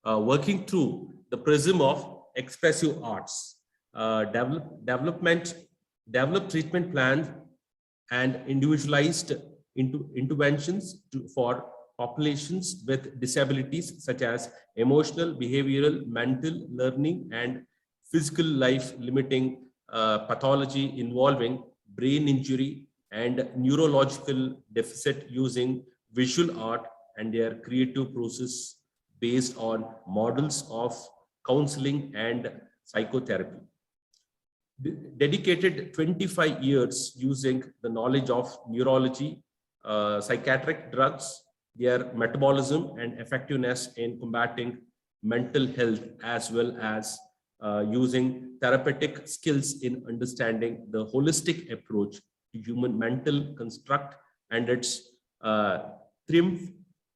working through the prism of expressive arts, develop treatment plans and individualized interventions for populations with disabilities such as emotional, behavioral, mental, learning, and physical life limiting pathology involving brain injury and neurological deficit using visual art and their creative process based on models of counseling and psychotherapy. Dedicated 25 years using the knowledge of neurology, psychiatric drugs, their metabolism and effectiveness in combating mental health, as well as using therapeutic skills in understanding the holistic approach to human mental construct and its triumph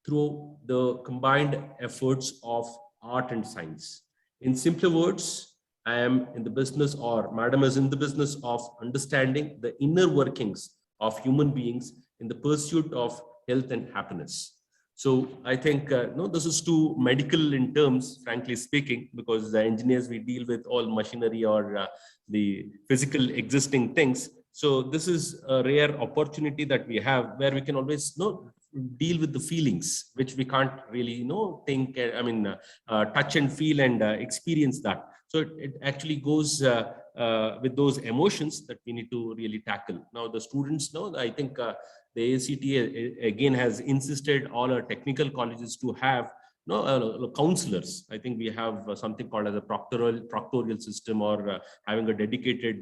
through the combined efforts of art and science. In simpler words, I am in the business, or Madam is in the business of understanding the inner workings of human beings in the pursuit of health and happiness. So I think, no, this is too medical in terms, frankly speaking, because the engineers, we deal with all machinery or the physical existing things. So this is a rare opportunity that we have where we can always deal with the feelings, which we can't really, think, touch and feel and experience that. So it actually goes with those emotions that we need to really tackle. Now, the students know, I think the ACT again has insisted all our technical colleges to have counselors. I think we have something called as a proctorial system, or having a dedicated,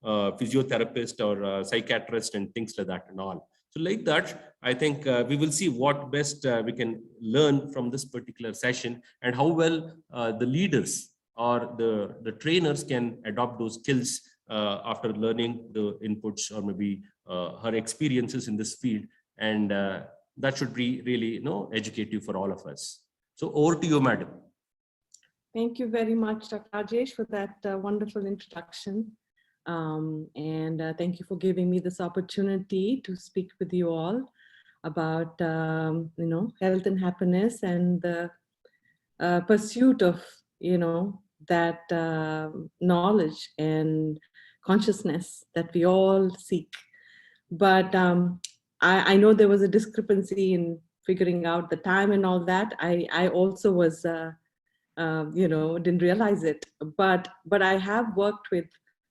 physiotherapist or psychiatrist and things like that and all. So like that, I think we will see what best we can learn from this particular session, and how well the leaders or the trainers can adopt those skills after learning the inputs or maybe her experiences in this field. And that should be really educative for all of us. So over to you, Madam. Thank you very much, Dr. Rajesh, for that wonderful introduction. And thank you for giving me this opportunity to speak with you all about health and happiness and the pursuit of that knowledge and consciousness that we all seek. But I know there was a discrepancy in figuring out the time and all that. I also was didn't realize it, but I have worked with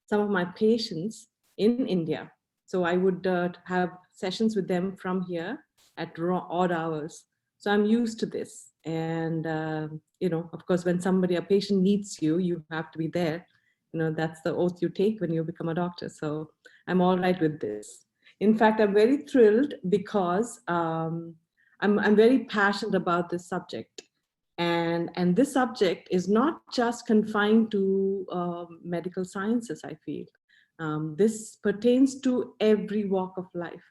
some of my patients in India. So I would have sessions with them from here at odd hours. So I'm used to this. And, of course, when a patient needs you, you have to be there. That's the oath you take when you become a doctor. So I'm all right with this. In fact, I'm very thrilled because I'm very passionate about this subject. And this subject is not just confined to medical sciences, I feel. This pertains to every walk of life.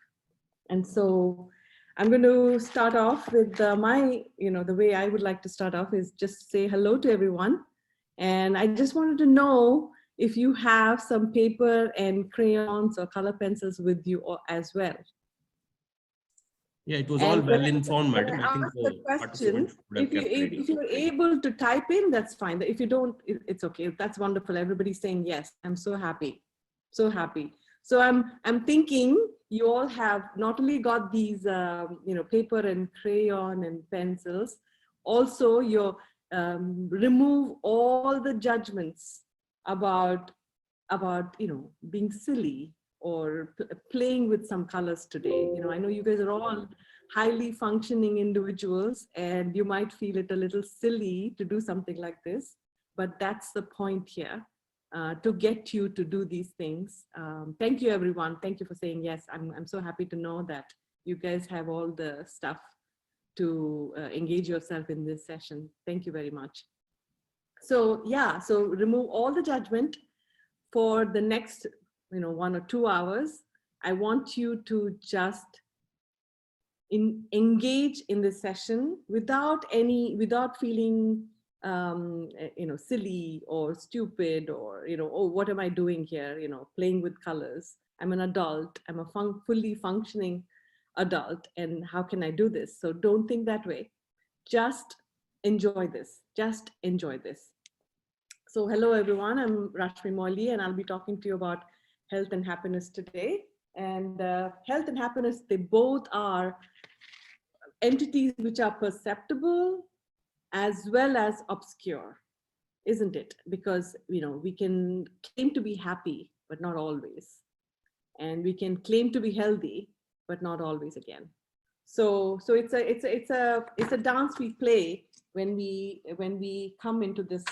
And so I'm going to start off with the way I would like to start off is just say hello to everyone. And I just wanted to know if you have some paper and crayons or color pencils with you as well. Yeah, it was all well informed, Madam. I think the question, if you're able to type in, that's fine. If you don't, it's okay. That's wonderful. Everybody's saying yes. I'm so happy. So happy. So I'm thinking you all have not only got these paper and crayon and pencils, also you remove all the judgments about being silly or playing with some colors today. I know you guys are all highly functioning individuals and you might feel it a little silly to do something like this, but that's the point here. To get you to do these things. Thank you, everyone. Thank you for saying yes. I'm so happy to know that you guys have all the stuff to engage yourself in this session. Thank you very much. So yeah, so remove all the judgment for the next 1 or 2 hours. I want you to just engage in this session without feeling silly or stupid or, oh, what am I doing here? Playing with colors. I'm an adult. I'm a fully functioning adult. And how can I do this? So don't think that way. Just enjoy this. Just enjoy this. So hello, everyone. I'm Rashmi Moily, and I'll be talking to you about health and happiness today. And health and happiness, they both are entities which are perceptible as well as obscure, isn't it? Because, we can claim to be happy, but not always. And we can claim to be healthy, but not always again. So it's a dance we play when we come into this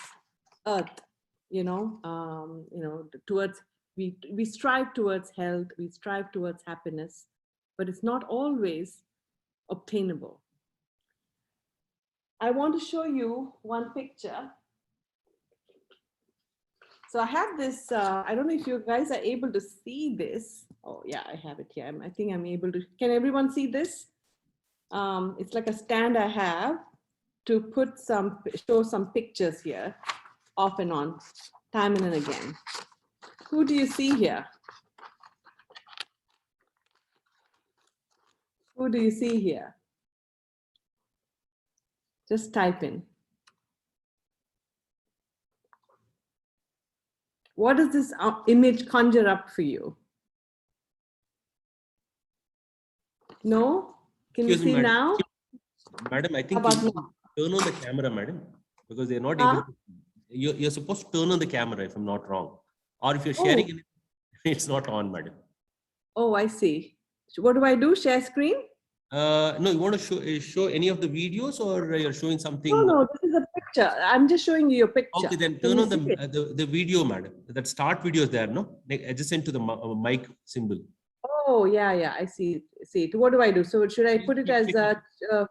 earth, towards, we strive towards health, we strive towards happiness, but it's not always obtainable. I want to show you one picture. So I have this, I don't know if you guys are able to see this. Oh yeah, I have it here. I think I'm able to, can everyone see this? It's like a stand I have to show some pictures here, off and on, time and again. Who do you see here? Who do you see here? Just type in. What does this image conjure up for you? No? Can you see madam. now? Madam, I think you turn on the camera, madam, because they're not able to. You're supposed to turn on the camera, if I'm not wrong. Or if you're sharing it, it's not on, madam. Oh, I see. What do I do? Share screen? No, you want to show any of the videos, or you're showing something? No, this is a picture. I'm just showing you a picture. Okay, then turn on the video, madam. That start video is there, no? Adjacent to the mic symbol. Oh, yeah, I see it. What do I do? So should I put it as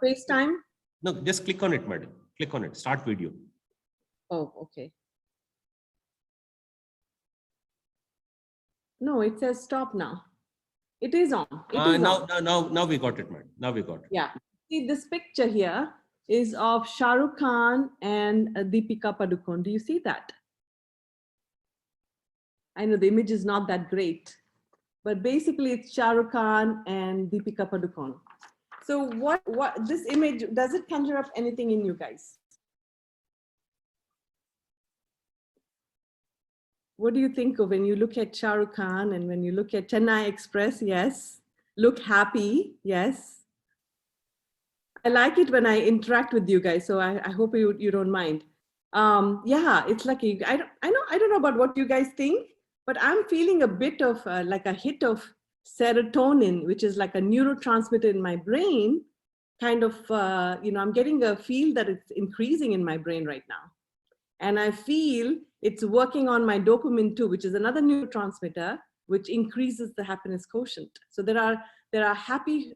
FaceTime? No, just click on it, madam. Click on it. Start video. Oh, okay. No, it says stop now. It is on. Now we got it, madam. Now we got it. Yeah. See, this picture here is of Shah Rukh Khan and Deepika Padukone. Do you see that? I know the image is not that great, but basically it's Shah Rukh Khan and Deepika Padukone. So what this image, does it conjure up anything in you guys? What do you think of when you look at Shah Rukh Khan and when you look at Chennai Express? Yes. Look happy. Yes. I like it when I interact with you guys, so I hope you don't mind. Yeah, it's like I don't know about what you guys think, but I'm feeling a bit of like a hit of serotonin, which is like a neurotransmitter in my brain. Kind of, I'm getting a feel that it's increasing in my brain right now, and I feel it's working on my dopamine too, which is another neurotransmitter which increases the happiness quotient. So there are happy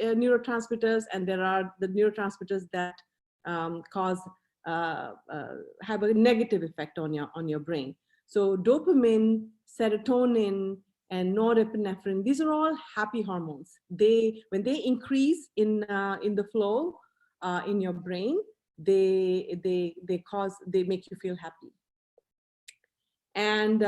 neurotransmitters, and there are the neurotransmitters that have a negative effect on your brain. So dopamine, serotonin, and norepinephrine, these are all happy hormones. When they increase in the flow in your brain, they make you feel happy. And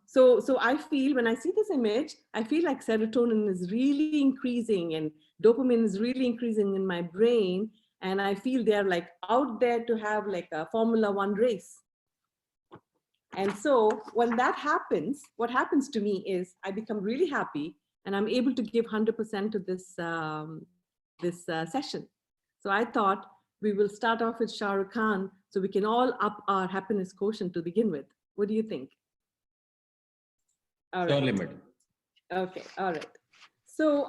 so I feel, when I see this image, I feel like serotonin is really increasing and dopamine is really increasing in my brain. And I feel they're like out there to have like a Formula 1 race. And so when that happens, what happens to me is I become really happy and I'm able to give 100% to this session. So I thought we will start off with Shah Rukh Khan so we can all up our happiness quotient to begin with. What do you think? All right. Surely, madam. Okay, all right. So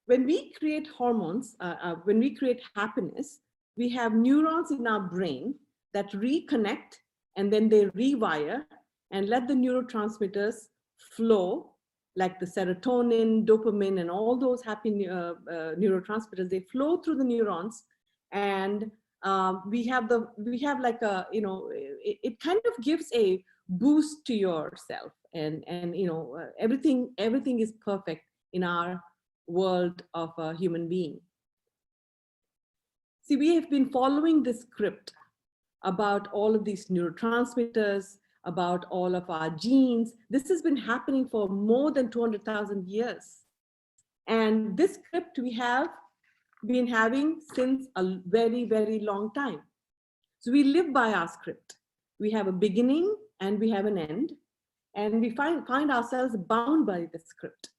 when we create hormones, when we create happiness, we have neurons in our brain that reconnect, and then they rewire and let the neurotransmitters flow, like the serotonin, dopamine, and all those happy neurotransmitters. They flow through the neurons, and we have like a, it kind of gives a boost to yourself, and everything is perfect in our world of a human being. See, we have been following this script about all of these neurotransmitters, about all of our genes. This has been happening for more than 200,000 years. And this script we have been having since a very, very long time. So we live by our script. We have a beginning and we have an end, and we find ourselves bound by the script.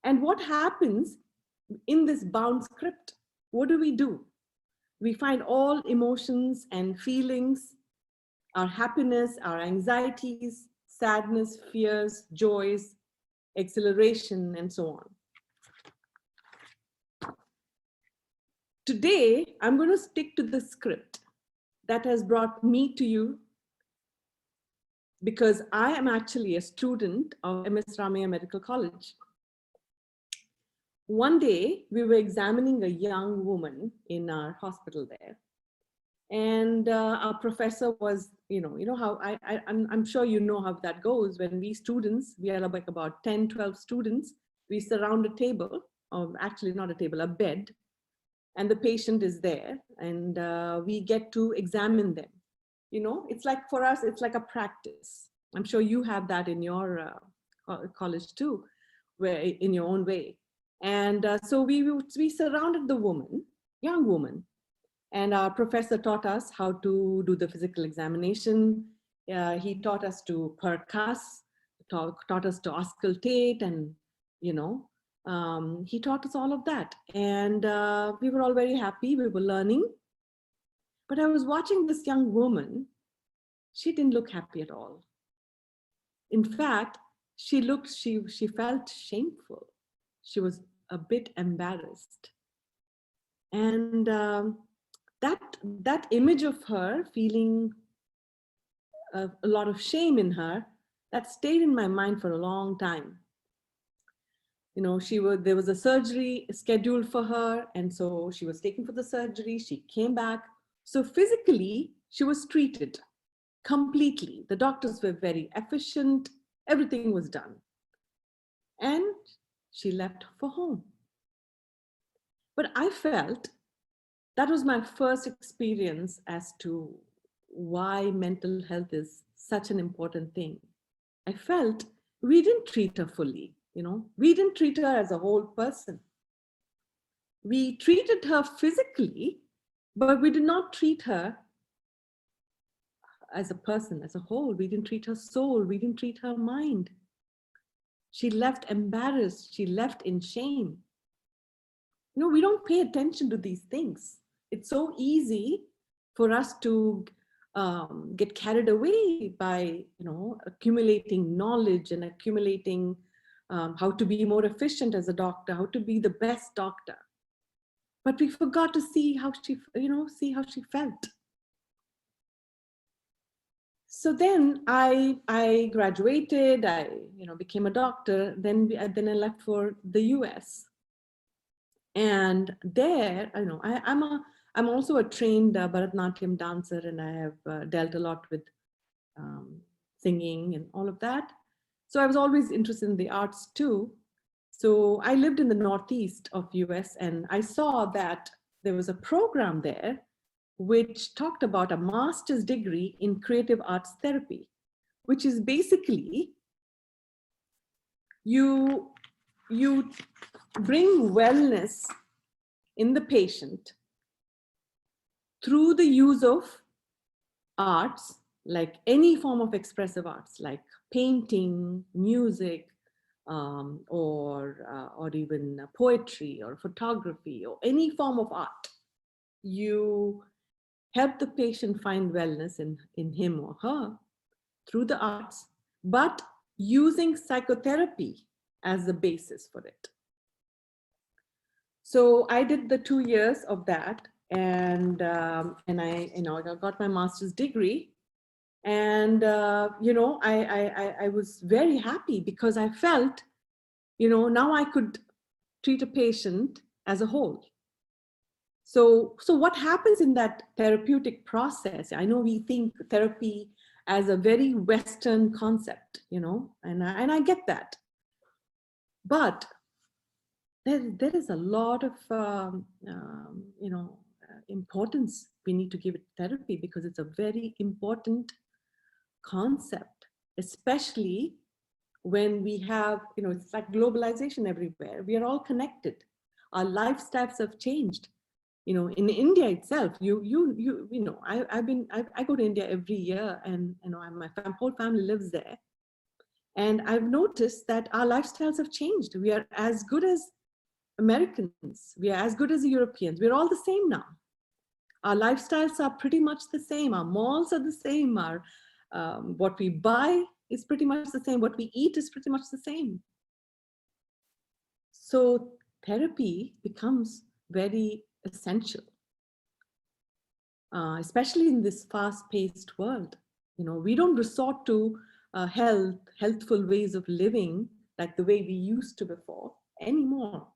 And what happens in this bound script? What do? We find all emotions and feelings, our happiness, our anxieties, sadness, fears, joys, exhilaration, and so on. Today, I'm going to stick to the script that has brought me to you, because I am actually a student of MS Ramaiah Medical College. One day, we were examining a young woman in our hospital there. And our professor was, you know how I'm sure you know how that goes. When we students, we are like about 10, 12 students, we surround a table, or actually not a table, a bed, and the patient is there, and we get to examine them. You know, it's like, for us, it's like a practice. I'm sure you have that in your college too, where in your own way. And so we surrounded the woman, young woman, and our professor taught us how to do the physical examination. He taught us to percuss, taught us to auscultate, and, you know, he taught us all of that. And we were all very happy, we were learning. But I was watching this young woman, she didn't look happy at all. In fact, she felt shameful. She was a bit embarrassed. And that image of her feeling a lot of shame in her, that stayed in my mind for a long time. You know, there was a surgery scheduled for her, and so she was taken for the surgery. She came back. So physically, she was treated completely. The doctors were very efficient. Everything was done. And she left for home. But I felt that was my first experience as to why mental health is such an important thing. I felt we didn't treat her fully, you know, we didn't treat her as a whole person. We treated her physically, but we did not treat her as a person, as a whole. We didn't treat her soul, we didn't treat her mind. She left embarrassed, she left in shame. You know, we don't pay attention to these things. It's so easy for us to get carried away by, you know, accumulating knowledge and accumulating how to be more efficient as a doctor, how to be the best doctor. But we forgot to see how she, see how she felt. So then I graduated, I became a doctor, then I left for the US. And there, I'm also a trained Bharatanatyam dancer, and I have dealt a lot with singing and all of that. So I was always interested in the arts too. So I lived in the Northeast of US, and I saw that there was a program there which talked about a master's degree in creative arts therapy, which is basically you bring wellness in the patient through the use of arts, like any form of expressive arts, like painting, music, or even poetry or photography or any form of art. You help the patient find wellness in him or her through the arts, but using psychotherapy as the basis for it. So I did the 2 years of that, and I got my master's degree, and I was very happy because I felt, now I could treat a patient as a whole. So what happens in that therapeutic process? I know we think therapy as a very Western concept, and I get that, but there is a lot of importance we need to give it therapy, because it's a very important concept, especially when we have, it's like globalization everywhere. We are all connected. Our lifestyles have changed. In India itself, I go to India every year, and my whole family lives there. And I've noticed that our lifestyles have changed. We are as good as Americans. We are as good as the Europeans. We're all the same now. Our lifestyles are pretty much the same. Our malls are the same. Our what we buy is pretty much the same. What we eat is pretty much the same. So therapy becomes very essential, especially in this fast-paced world. We don't resort to healthful ways of living like the way we used to before anymore.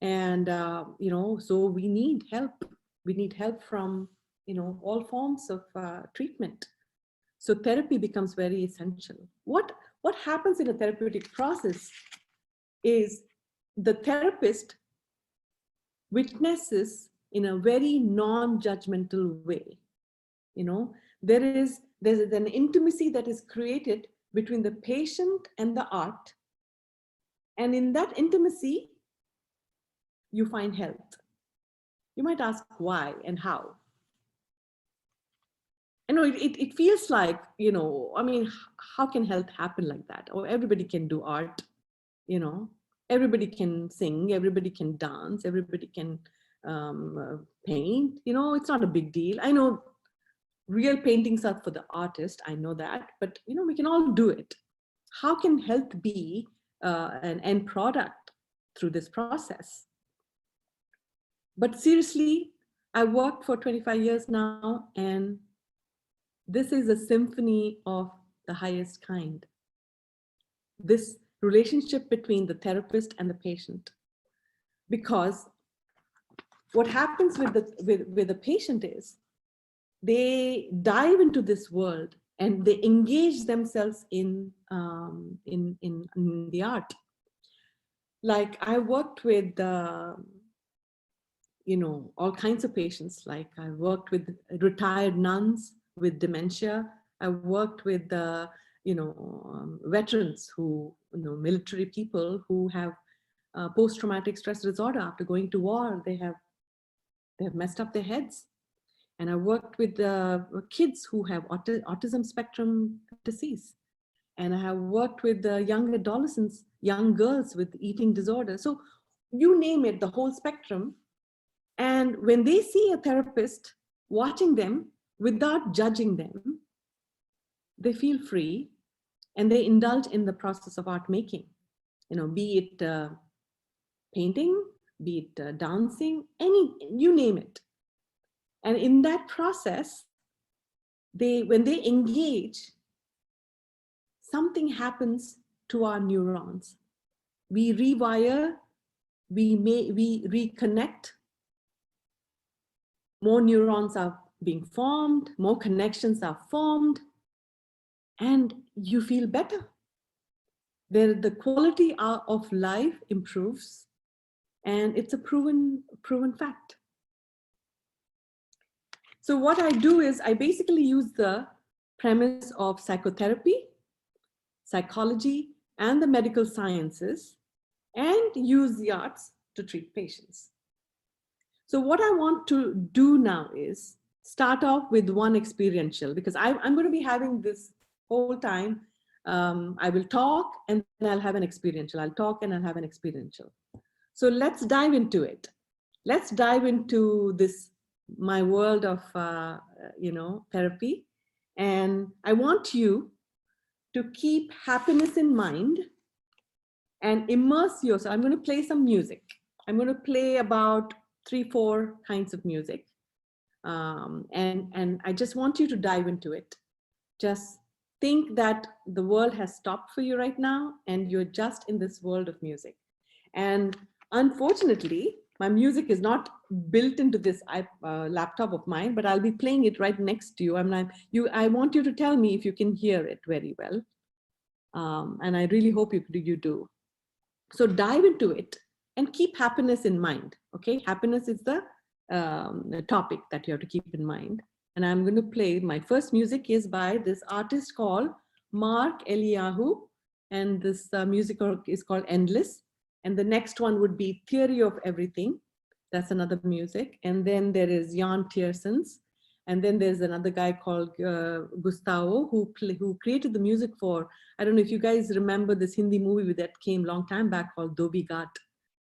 And so we need help. We need help from all forms of treatment. So therapy becomes very essential. What happens in a therapeutic process is the therapist witnesses in a very non-judgmental way. There's an intimacy that is created between the patient and the art. And in that intimacy, you find health. You might ask why and how. It feels like, how can health happen like that? Or everybody can do art, everybody can sing, everybody can dance, everybody can paint, it's not a big deal. I know real paintings are for the artist, I know that, but we can all do it. How can health be an end product through this process? But seriously, I worked for 25 years now, and this is a symphony of the highest kind. This relationship between the therapist and the patient. Because what happens with the patient is they dive into this world and they engage themselves in the art. Like I worked with all kinds of patients. Like I worked with retired nuns with dementia. I worked with veterans who, military people who have post-traumatic stress disorder after going to war. They have messed up their heads. And I worked with kids who have autism spectrum disease. And I have worked with young adolescents, young girls with eating disorders. So you name it, the whole spectrum. And when they see a therapist watching them without judging them, they feel free and they indulge in the process of art making, be it painting, be it dancing, you name it. And in that process, when they engage, something happens to our neurons. We rewire, we reconnect. More neurons are being formed, more connections are formed, and you feel better. The quality of life improves, and it's a proven fact. So what I do is I basically use the premise of psychotherapy, psychology, and the medical sciences, and use the arts to treat patients. So what I want to do now is start off with one experiential, because I'm going to be having this whole time. I will talk and then I'll have an experiential. I'll talk and I'll have an experiential. So let's dive into it. Let's dive into my world of therapy. And I want you to keep happiness in mind and immerse yourself. I'm going to play some music. I'm going to play about 3-4 kinds of music. And I just want you to dive into it. Just think that the world has stopped for you right now and you're just in this world of music. And unfortunately, my music is not built into this laptop of mine, but I'll be playing it right next to you. I want you to tell me if you can hear it very well. And I really hope you do. So dive into it and keep happiness in mind. Okay, happiness is the topic that you have to keep in mind. And I'm going to play, my first music is by this artist called Mark Eliyahu. And this music is called Endless. And the next one would be Theory of Everything. That's another music. And then there is Jan Tiersens. And then there's another guy called Gustavo who created the music for, I don't know if you guys remember this Hindi movie that came a long time back called Dobhi Ghat.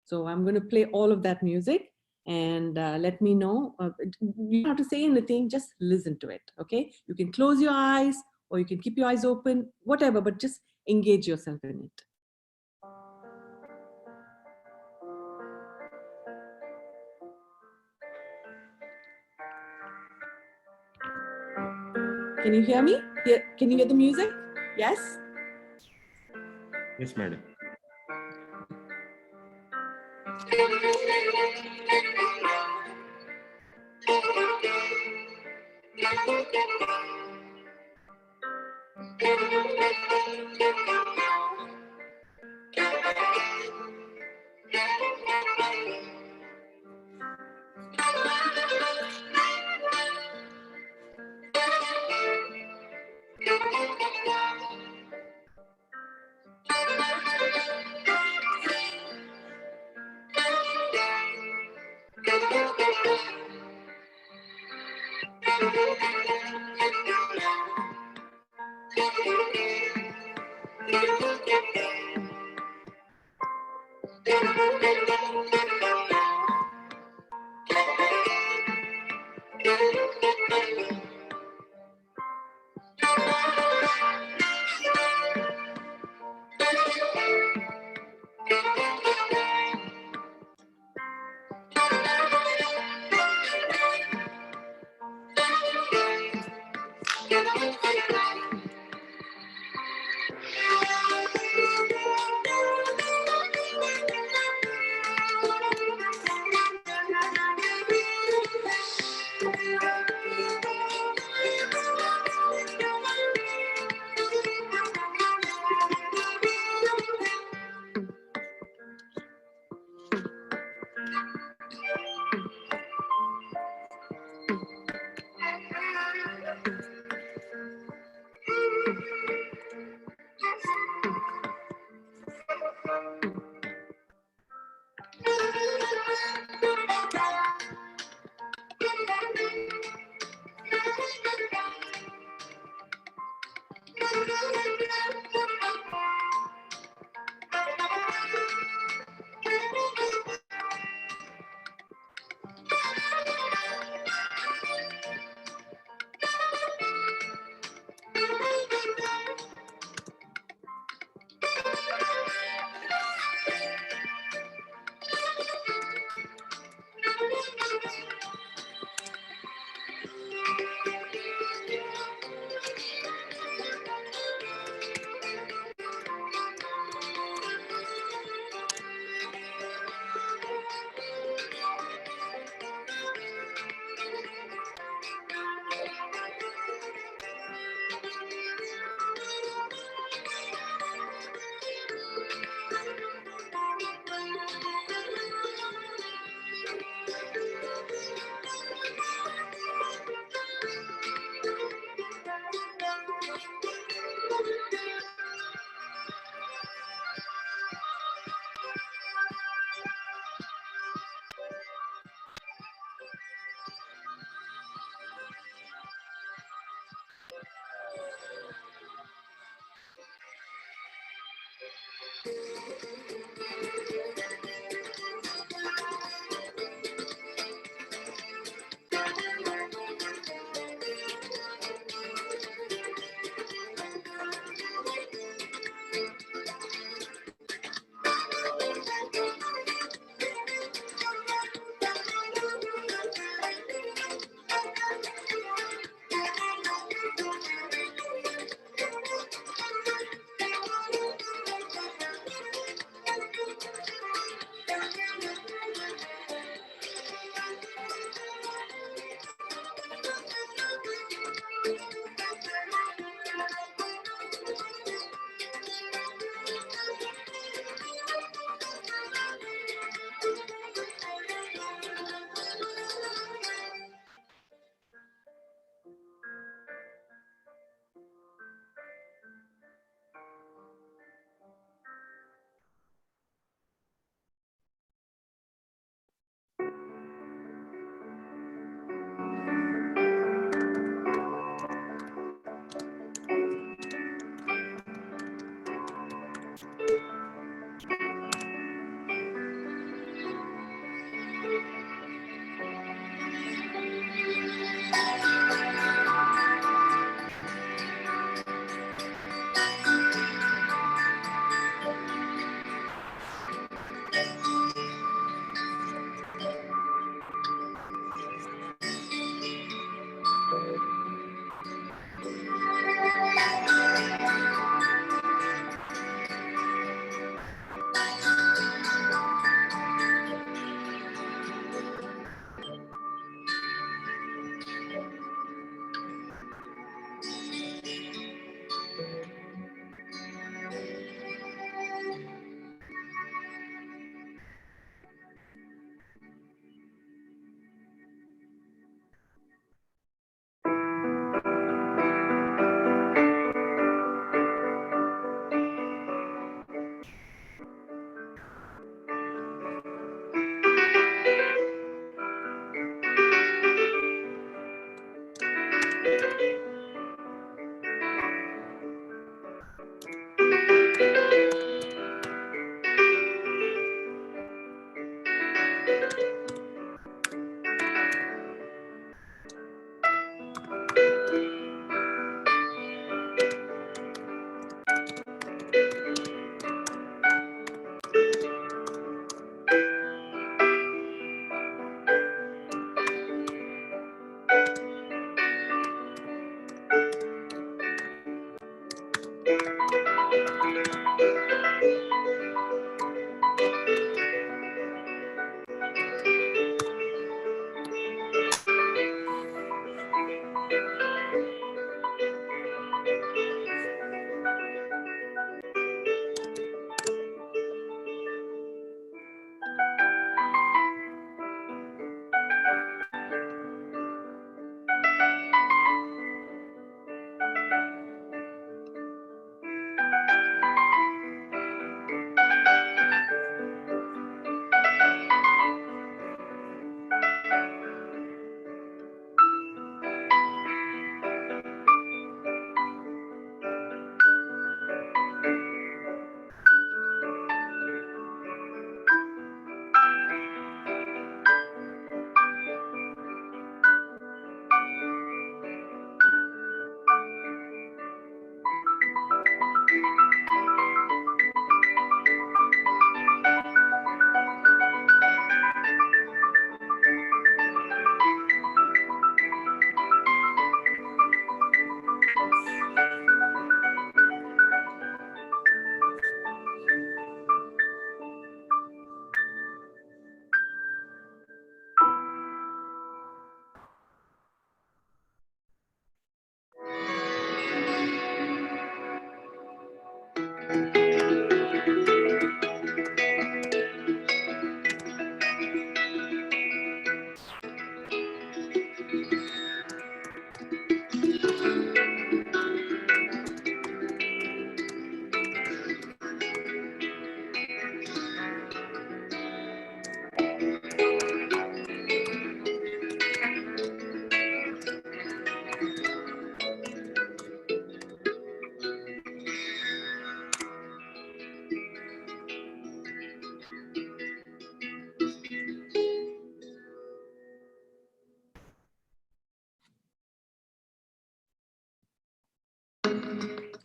So I'm going to play all of that music and let me know. You don't have to say anything, just listen to it, okay? You can close your eyes or you can keep your eyes open, whatever, but just engage yourself in it. Can you hear me? Can you hear the music? Yes? Yes, madam.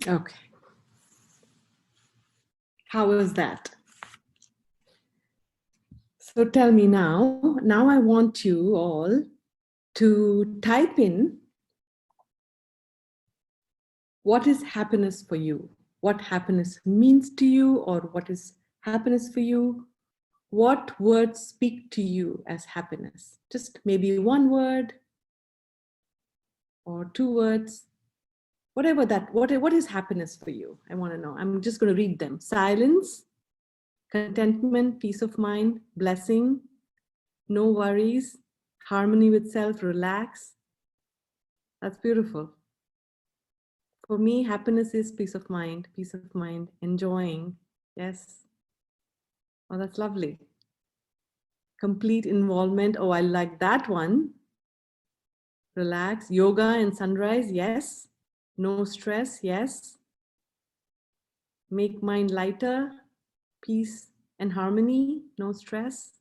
Okay. How was that? So tell me now I want you all to type in what is happiness for you, what happiness means to you, or what is happiness for you. What words speak to you as happiness? Just maybe one word or two words, whatever that, what is happiness for you? I want to know. I'm just going to read them. Silence, contentment, peace of mind, blessing, no worries, harmony with self, relax. That's beautiful. For me, happiness is peace of mind, enjoying. Yes. Oh, that's lovely. Complete involvement. Oh, I like that one. Relax. Yoga and sunrise. Yes. No stress. Yes. Make mind lighter. Peace and harmony. No stress.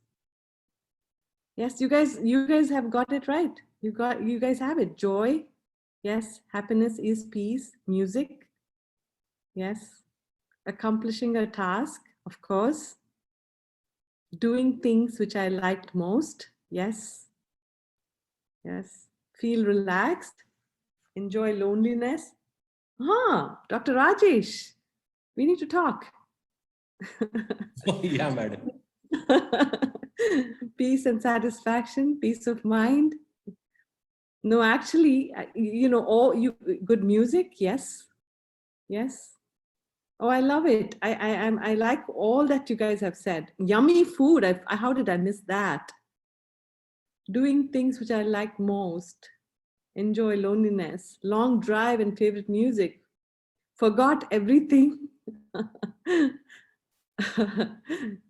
Yes, you guys have got it right. You guys have it. Joy. Yes. Happiness is peace. Music. Yes. Accomplishing a task. Of course. Doing things which I liked most. Yes. Yes. Feel relaxed. Enjoy loneliness. Dr. Rajesh, we need to talk. Oh, yeah, madam. Peace and satisfaction, peace of mind. No, actually, good music. Yes. Yes. Oh, I love it. I like all that you guys have said. Yummy food. How did I miss that? Doing things which I like most. Enjoy loneliness. Long drive and favorite music. Forgot everything.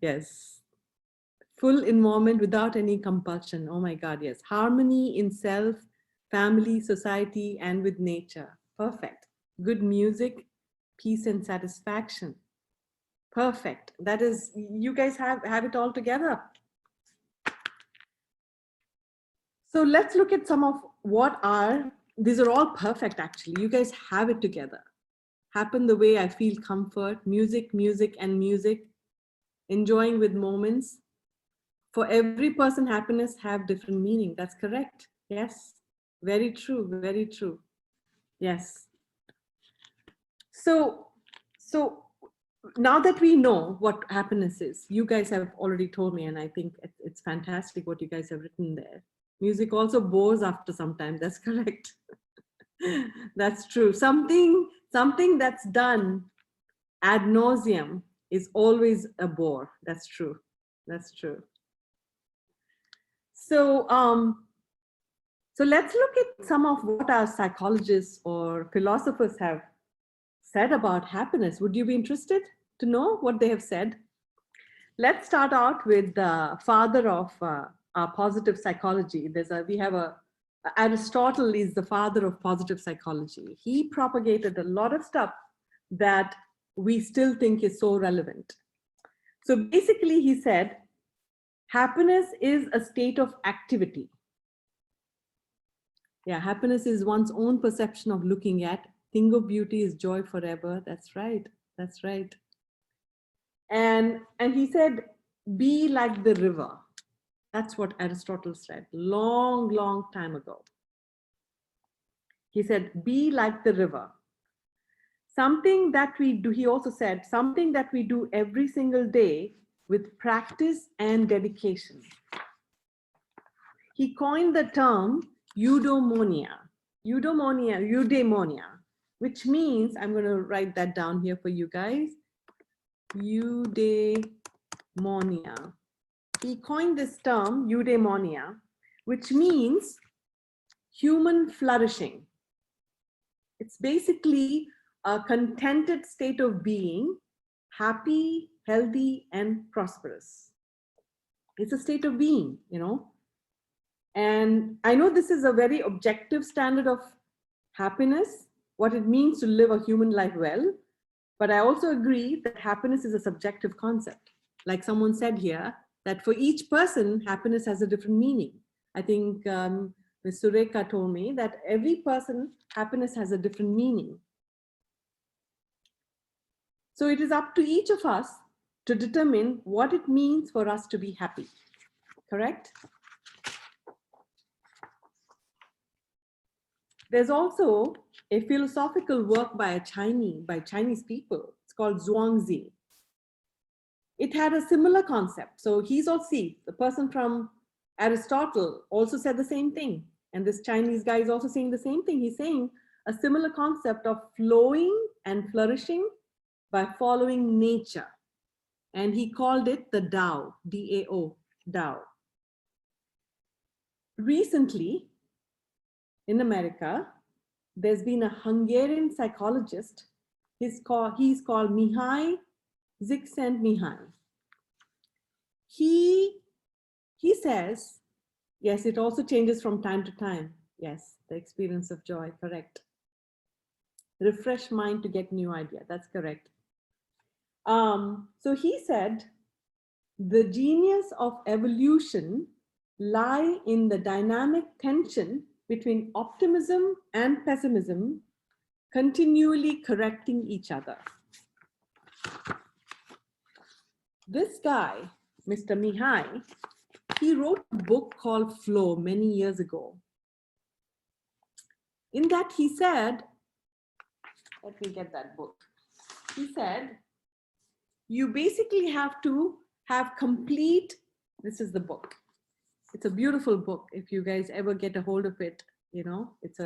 Yes. Full involvement without any compulsion. Oh my God, yes. Harmony in self, family, society, and with nature. Perfect. Good music, peace and satisfaction. Perfect. That is, you guys have it all together. So let's look at some of these are all perfect actually. You guys have it together. Happen the way I feel comfort, music, and music, enjoying with moments. For every person, happiness have different meaning. That's correct. Yes, very true, very true. Yes. So now that we know what happiness is, you guys have already told me, and I think it's fantastic what you guys have written there. Music also bores after some time. That's correct. That's true. Something that's done ad nauseum is always a bore. That's true. That's true. So, so let's look at some of what our psychologists or philosophers have said about happiness. Would you be interested to know what they have said? Let's start out with the father of our positive psychology. Aristotle is the father of positive psychology. He propagated a lot of stuff that we still think is so relevant. So basically he said, happiness is a state of activity. Yeah, happiness is one's own perception of looking at. Thing of beauty is joy forever. That's right. That's right. And he said, be like the river. That's what Aristotle said long time ago. He said, be like the river. Something that we do, he also said, something that we do every single day with practice and dedication. He coined the term eudaimonia, which means, I'm going to write that down here for you guys. Eudaimonia. He coined this term, eudaimonia, which means human flourishing. It's basically a contented state of being, happy, healthy, and prosperous. It's a state of being, you know. And I know this is a very objective standard of happiness, what it means to live a human life well. But I also agree that happiness is a subjective concept. Like someone said here, that for each person, happiness has a different meaning. I think Ms. Sureka told me that every person, happiness has a different meaning. So it is up to each of us to determine what it means for us to be happy, correct? There's also a philosophical work by Chinese people. It's called Zhuangzi. It had a similar concept. So he's also, the person from Aristotle also said the same thing. And this Chinese guy is also saying the same thing. He's saying a similar concept of flowing and flourishing by following nature. And he called it the Tao, D-A-O, Tao. Recently, in America, there's been a Hungarian psychologist. He's called Mihaly Csikszentmihalyi. He says, yes, it also changes from time to time. Yes, the experience of joy, correct. Refresh mind to get new idea, that's correct. So he said, the genius of evolution lie in the dynamic tension between optimism and pessimism, continually correcting each other. This guy, Mr. Mihaly, he wrote a book called Flow many years ago. In that he said, let me get that book. He said, you basically have to have complete, this is the book. It's a beautiful book. If you guys ever get a hold of it, you know, it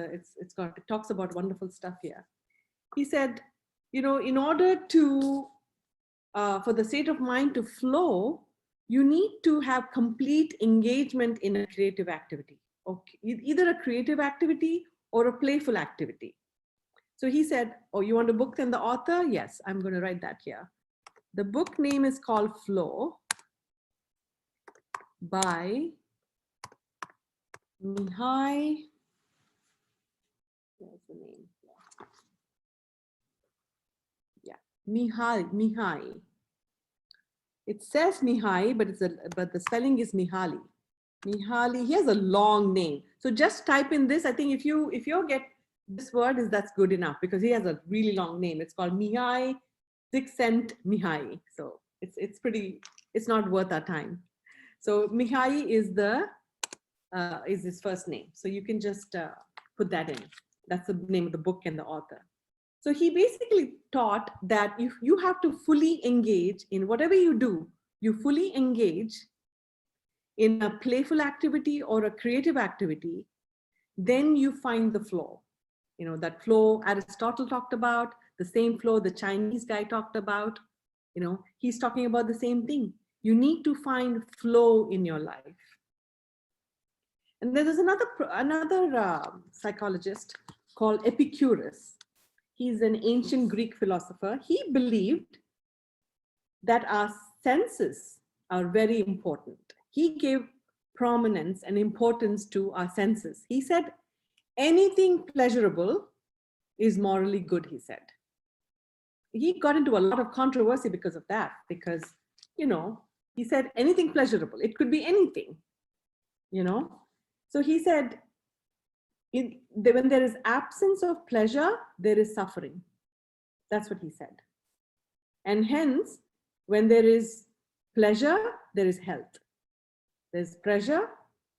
talks about wonderful stuff here. He said, you know, in order to, for the state of mind to flow, you need to have complete engagement in a creative activity. Okay, either a creative activity or a playful activity. So he said, oh, you want a book and the author? Yes, I'm going to write that here. The book name is called Flow by Mihaly. Where's the name? Yeah, Mihaly. It says Mihaly, but the spelling is Mihaly. Mihaly. He has a long name. So just type in this. I think if you get this word, that's good enough because he has a really long name. It's called Mihaly Csikszentmihalyi. So it's not worth our time. So Mihaly is his first name. So you can just put that in. That's the name of the book and the author. So he basically taught that if you have to fully engage in whatever you do, you fully engage in a playful activity or a creative activity, then you find the flow. You know, that flow Aristotle talked about, the same flow the Chinese guy talked about, you know, he's talking about the same thing. You need to find flow in your life. And there is another psychologist called Epicurus. He's an ancient Greek philosopher. He believed that our senses are very important. He gave prominence and importance to our senses. He said, anything pleasurable is morally good, he said. He got into a lot of controversy because of that, because, you know, he said anything pleasurable, it could be anything, you know. So he said, when there is absence of pleasure, there is suffering. That's what he said. And hence, when there is pleasure, there is health. There's pleasure,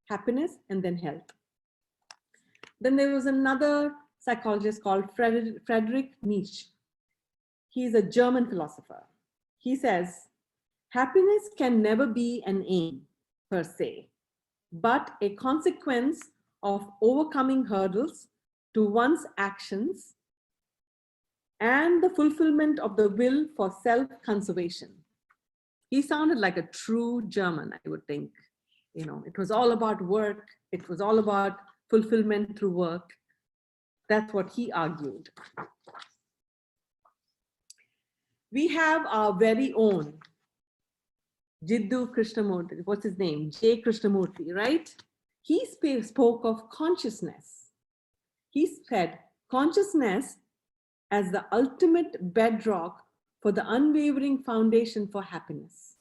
happiness, and then health. Then there was another psychologist called Friedrich Nietzsche. He's a German philosopher. He says, happiness can never be an aim per se, but a consequence of overcoming hurdles to one's actions and the fulfillment of the will for self-conservation. He sounded like a true German, I would think. You know, it was all about work. It was all about fulfillment through work. That's what he argued. We have our very own Jiddu Krishnamurti. What's his name? J. Krishnamurti, right? He spoke of consciousness. He said consciousness as the ultimate bedrock for the unwavering foundation for happiness.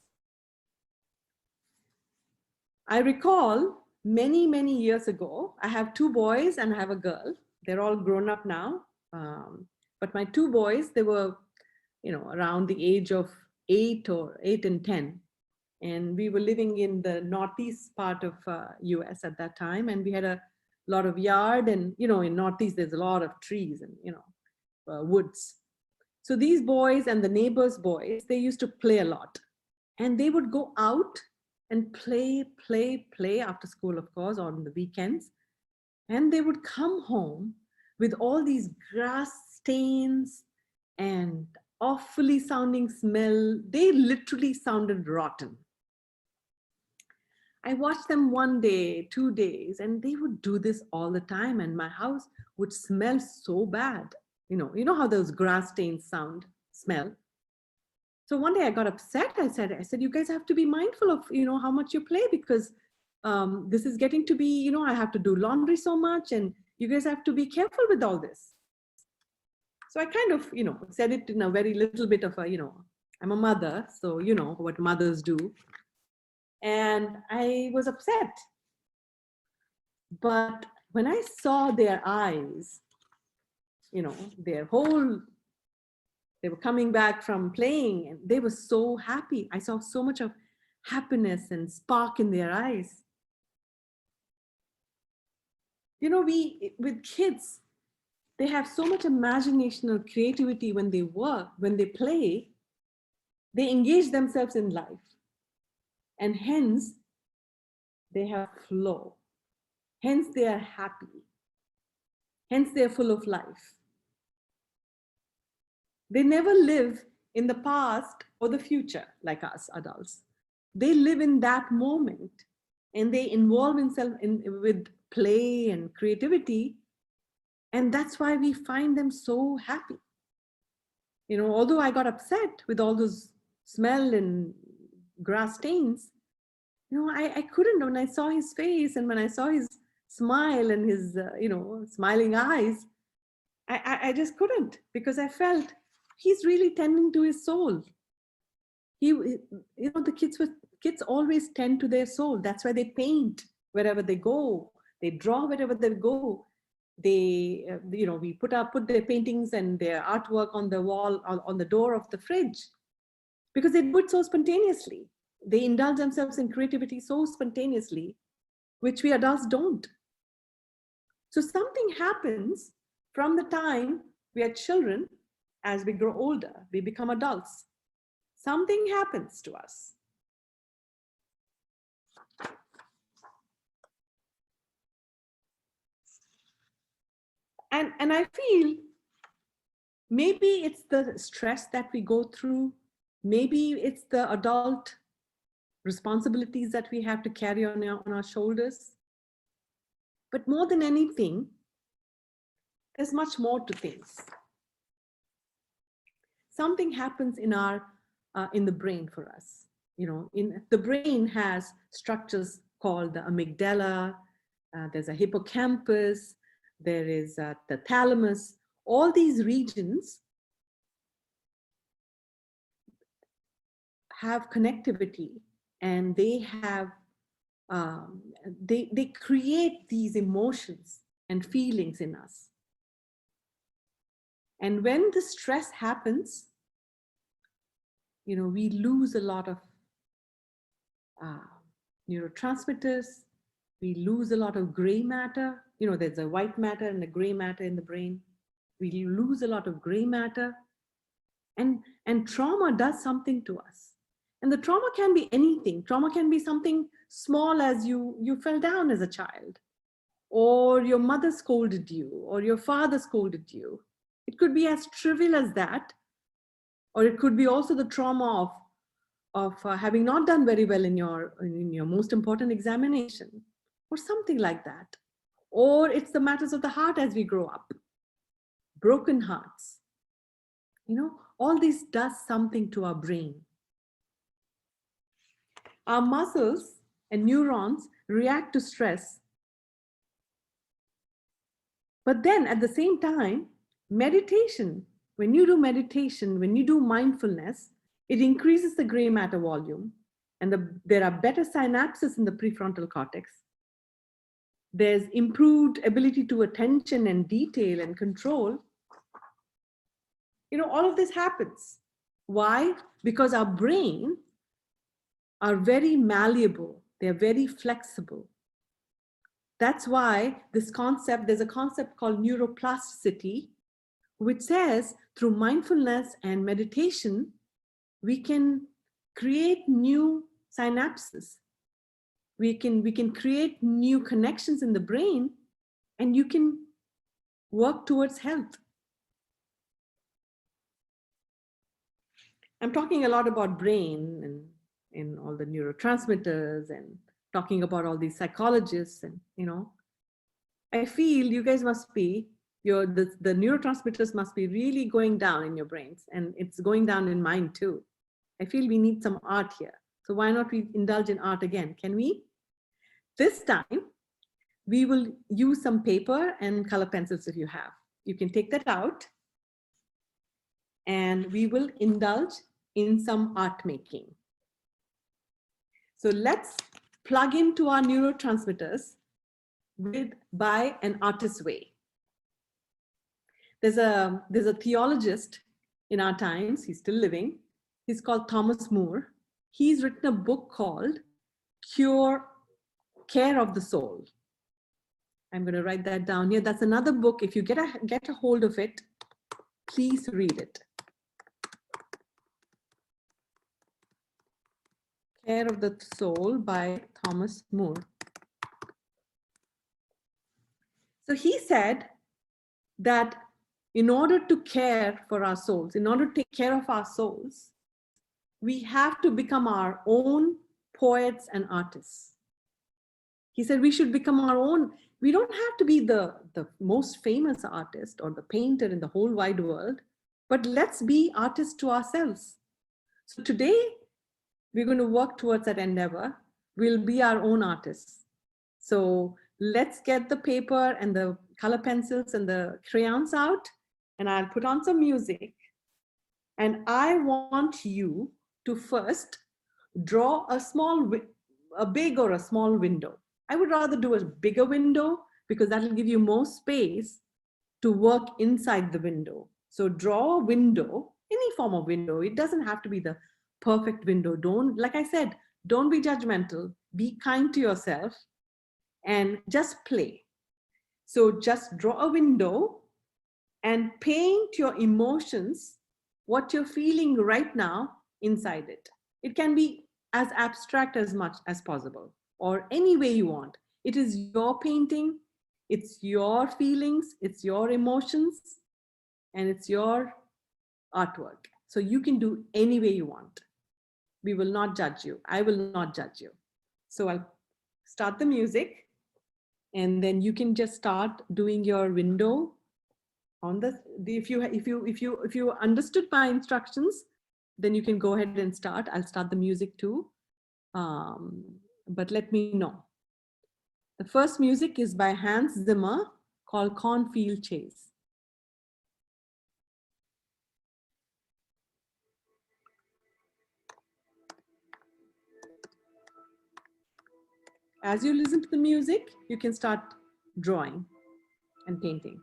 I recall many, many years ago, I have two boys and I have a girl. They're all grown up now. But my two boys, they were, around the age of 8 and 10. And we were living in the northeast part of US at that time. And we had a lot of yard, and, in Northeast, there's a lot of trees and, woods. So these boys and the neighbors' boys, they used to play a lot, and they would go out and play after school, of course, on the weekends. And they would come home with all these grass stains and awfully sounding smell. They literally sounded rotten. I watched them 1 day, 2 days, and they would do this all the time. And my house would smell so bad. You know how those grass stains smell. So one day I got upset. I said, you guys have to be mindful of, how much you play, because this is getting to be, I have to do laundry so much, and you guys have to be careful with all this. So I kind of, said it in a very little bit of a, I'm a mother, so you know what mothers do. And I was upset. But when I saw their eyes, they were coming back from playing, and they were so happy. I saw so much of happiness and spark in their eyes. With kids, they have so much imagination or creativity when they work, when they play, they engage themselves in life. And hence, they have flow. Hence, they are happy. Hence, they're full of life. They never live in the past or the future like us adults. They live in that moment, and they involve themselves with play and creativity. And that's why we find them so happy. Although I got upset with all those smell and grass stains, I couldn't. When I saw his face, and when I saw his smile and his, smiling eyes, I just couldn't, because I felt he's really tending to his soul. The kids always tend to their soul. That's why they paint wherever they go. They draw wherever they go. They, we put their paintings and their artwork on the wall, on the door of the fridge, because they do it so spontaneously. They indulge themselves in creativity so spontaneously, which we adults don't. So something happens from the time we are children. As we grow older, we become adults. Something happens to us. And I feel maybe it's the stress that we go through. Maybe it's the adult responsibilities that we have to carry on our shoulders. But more than anything, there's much more to things. Something happens in the brain for us. The brain has structures called the amygdala. There's a hippocampus. There is the thalamus. All these regions have connectivity, and they have they create these emotions and feelings in us. And when the stress happens, we lose a lot of neurotransmitters. We lose a lot of gray matter. There's a white matter and a gray matter in the brain. We lose a lot of gray matter. And trauma does something to us. And the trauma can be anything. Trauma can be something small as you fell down as a child, or your mother scolded you, or your father scolded you. It could be as trivial as that, or it could be also the trauma of having not done very well in your most important examination, or something like that. Or it's the matters of the heart as we grow up, broken hearts. All this does something to our brain. Our muscles and neurons react to stress. But then at the same time, meditation, when you do mindfulness, it increases the gray matter volume, and there are better synapses in the prefrontal cortex. There's improved ability to attention and detail and control. All of this happens. Why? Because our brain are very malleable. They're very flexible. That's why there's a concept called neuroplasticity, which says through mindfulness and meditation, we can create new synapses. We can create new connections in the brain, and you can work towards health. I'm talking a lot about brain and all the neurotransmitters and talking about all these psychologists, and I feel you guys must be the neurotransmitters must be really going down in your brains, and it's going down in mine too. I feel we need some art here. So why not we indulge in art again? Can we? This time, we will use some paper and color pencils if you have. You can take that out, and we will indulge in some art making. So let's plug into our neurotransmitters by an artist's way. There's a theologist in our times, he's still living. He's called Thomas Moore. He's written a book called Care of the Soul. I'm going to write that down here. That's another book. If you get a hold of it, please read it. Care of the Soul by Thomas Moore. So he said that in order to care for our souls, in order to take care of our souls, we have to become our own poets and artists. He said we should become our own. We don't have to be the most famous artist or the painter in the whole wide world, but let's be artists to ourselves. So today, we're going to work towards that endeavor. We'll be our own artists. So let's get the paper and the color pencils and the crayons out, and I'll put on some music. And I want you to first draw a big or a small window. I would rather do a bigger window because that'll give you more space to work inside the window. So draw a window, any form of window. It doesn't have to be the perfect window. Like I said, don't be judgmental. Be kind to yourself and just play. So just draw a window and paint your emotions, what you're feeling right now inside it. It can be as abstract as much as possible, or any way you want. It is your painting, it's your feelings, it's your emotions, and it's your artwork. So you can do any way you want. We will not judge you. I will not judge you. So I'll start the music, and then you can just start doing your window on if you understood my instructions, then you can go ahead and start. I'll start the music too, but let me know. The first music is by Hans Zimmer called Cornfield Chase. As you listen to the music, you can start drawing and painting.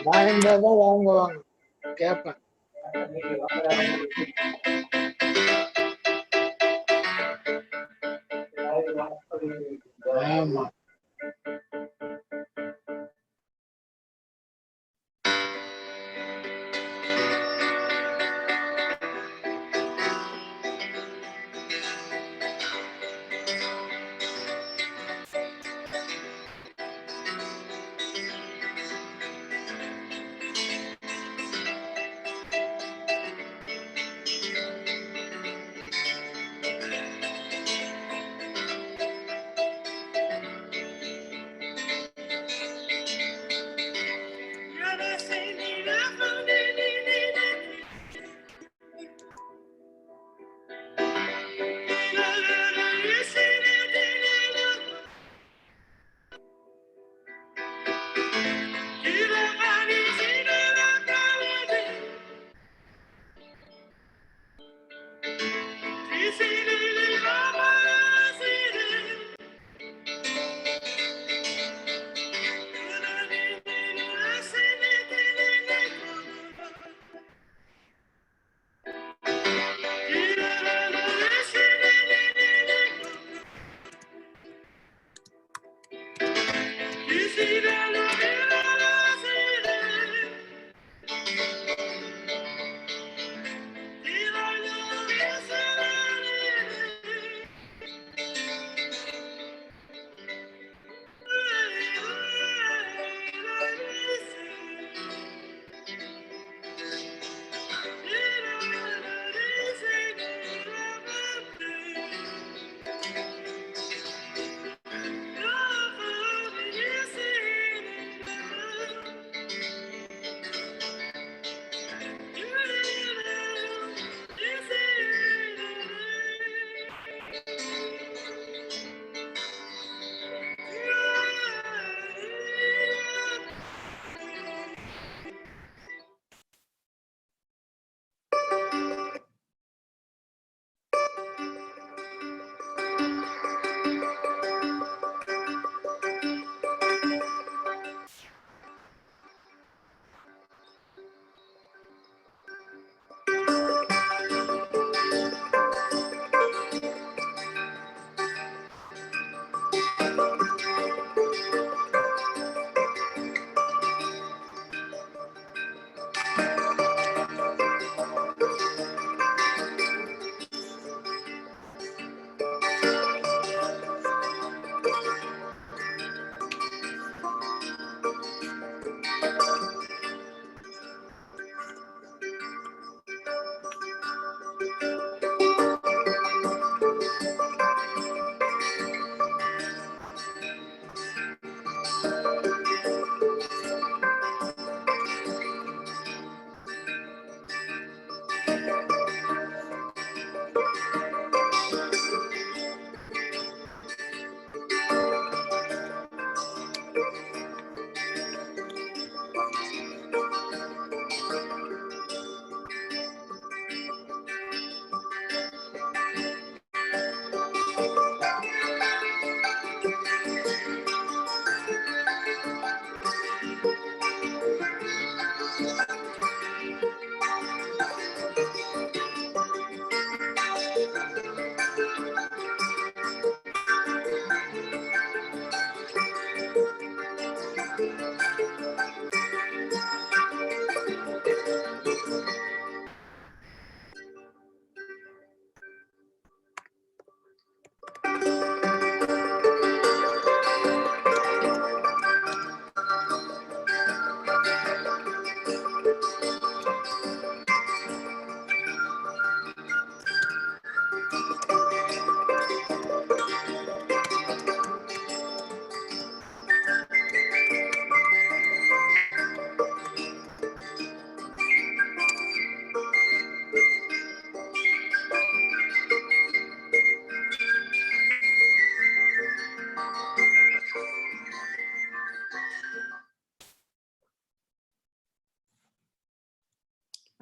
வாங்கிட்டாதான் வாங்குவாங்க கேட்பேன். ஆமா.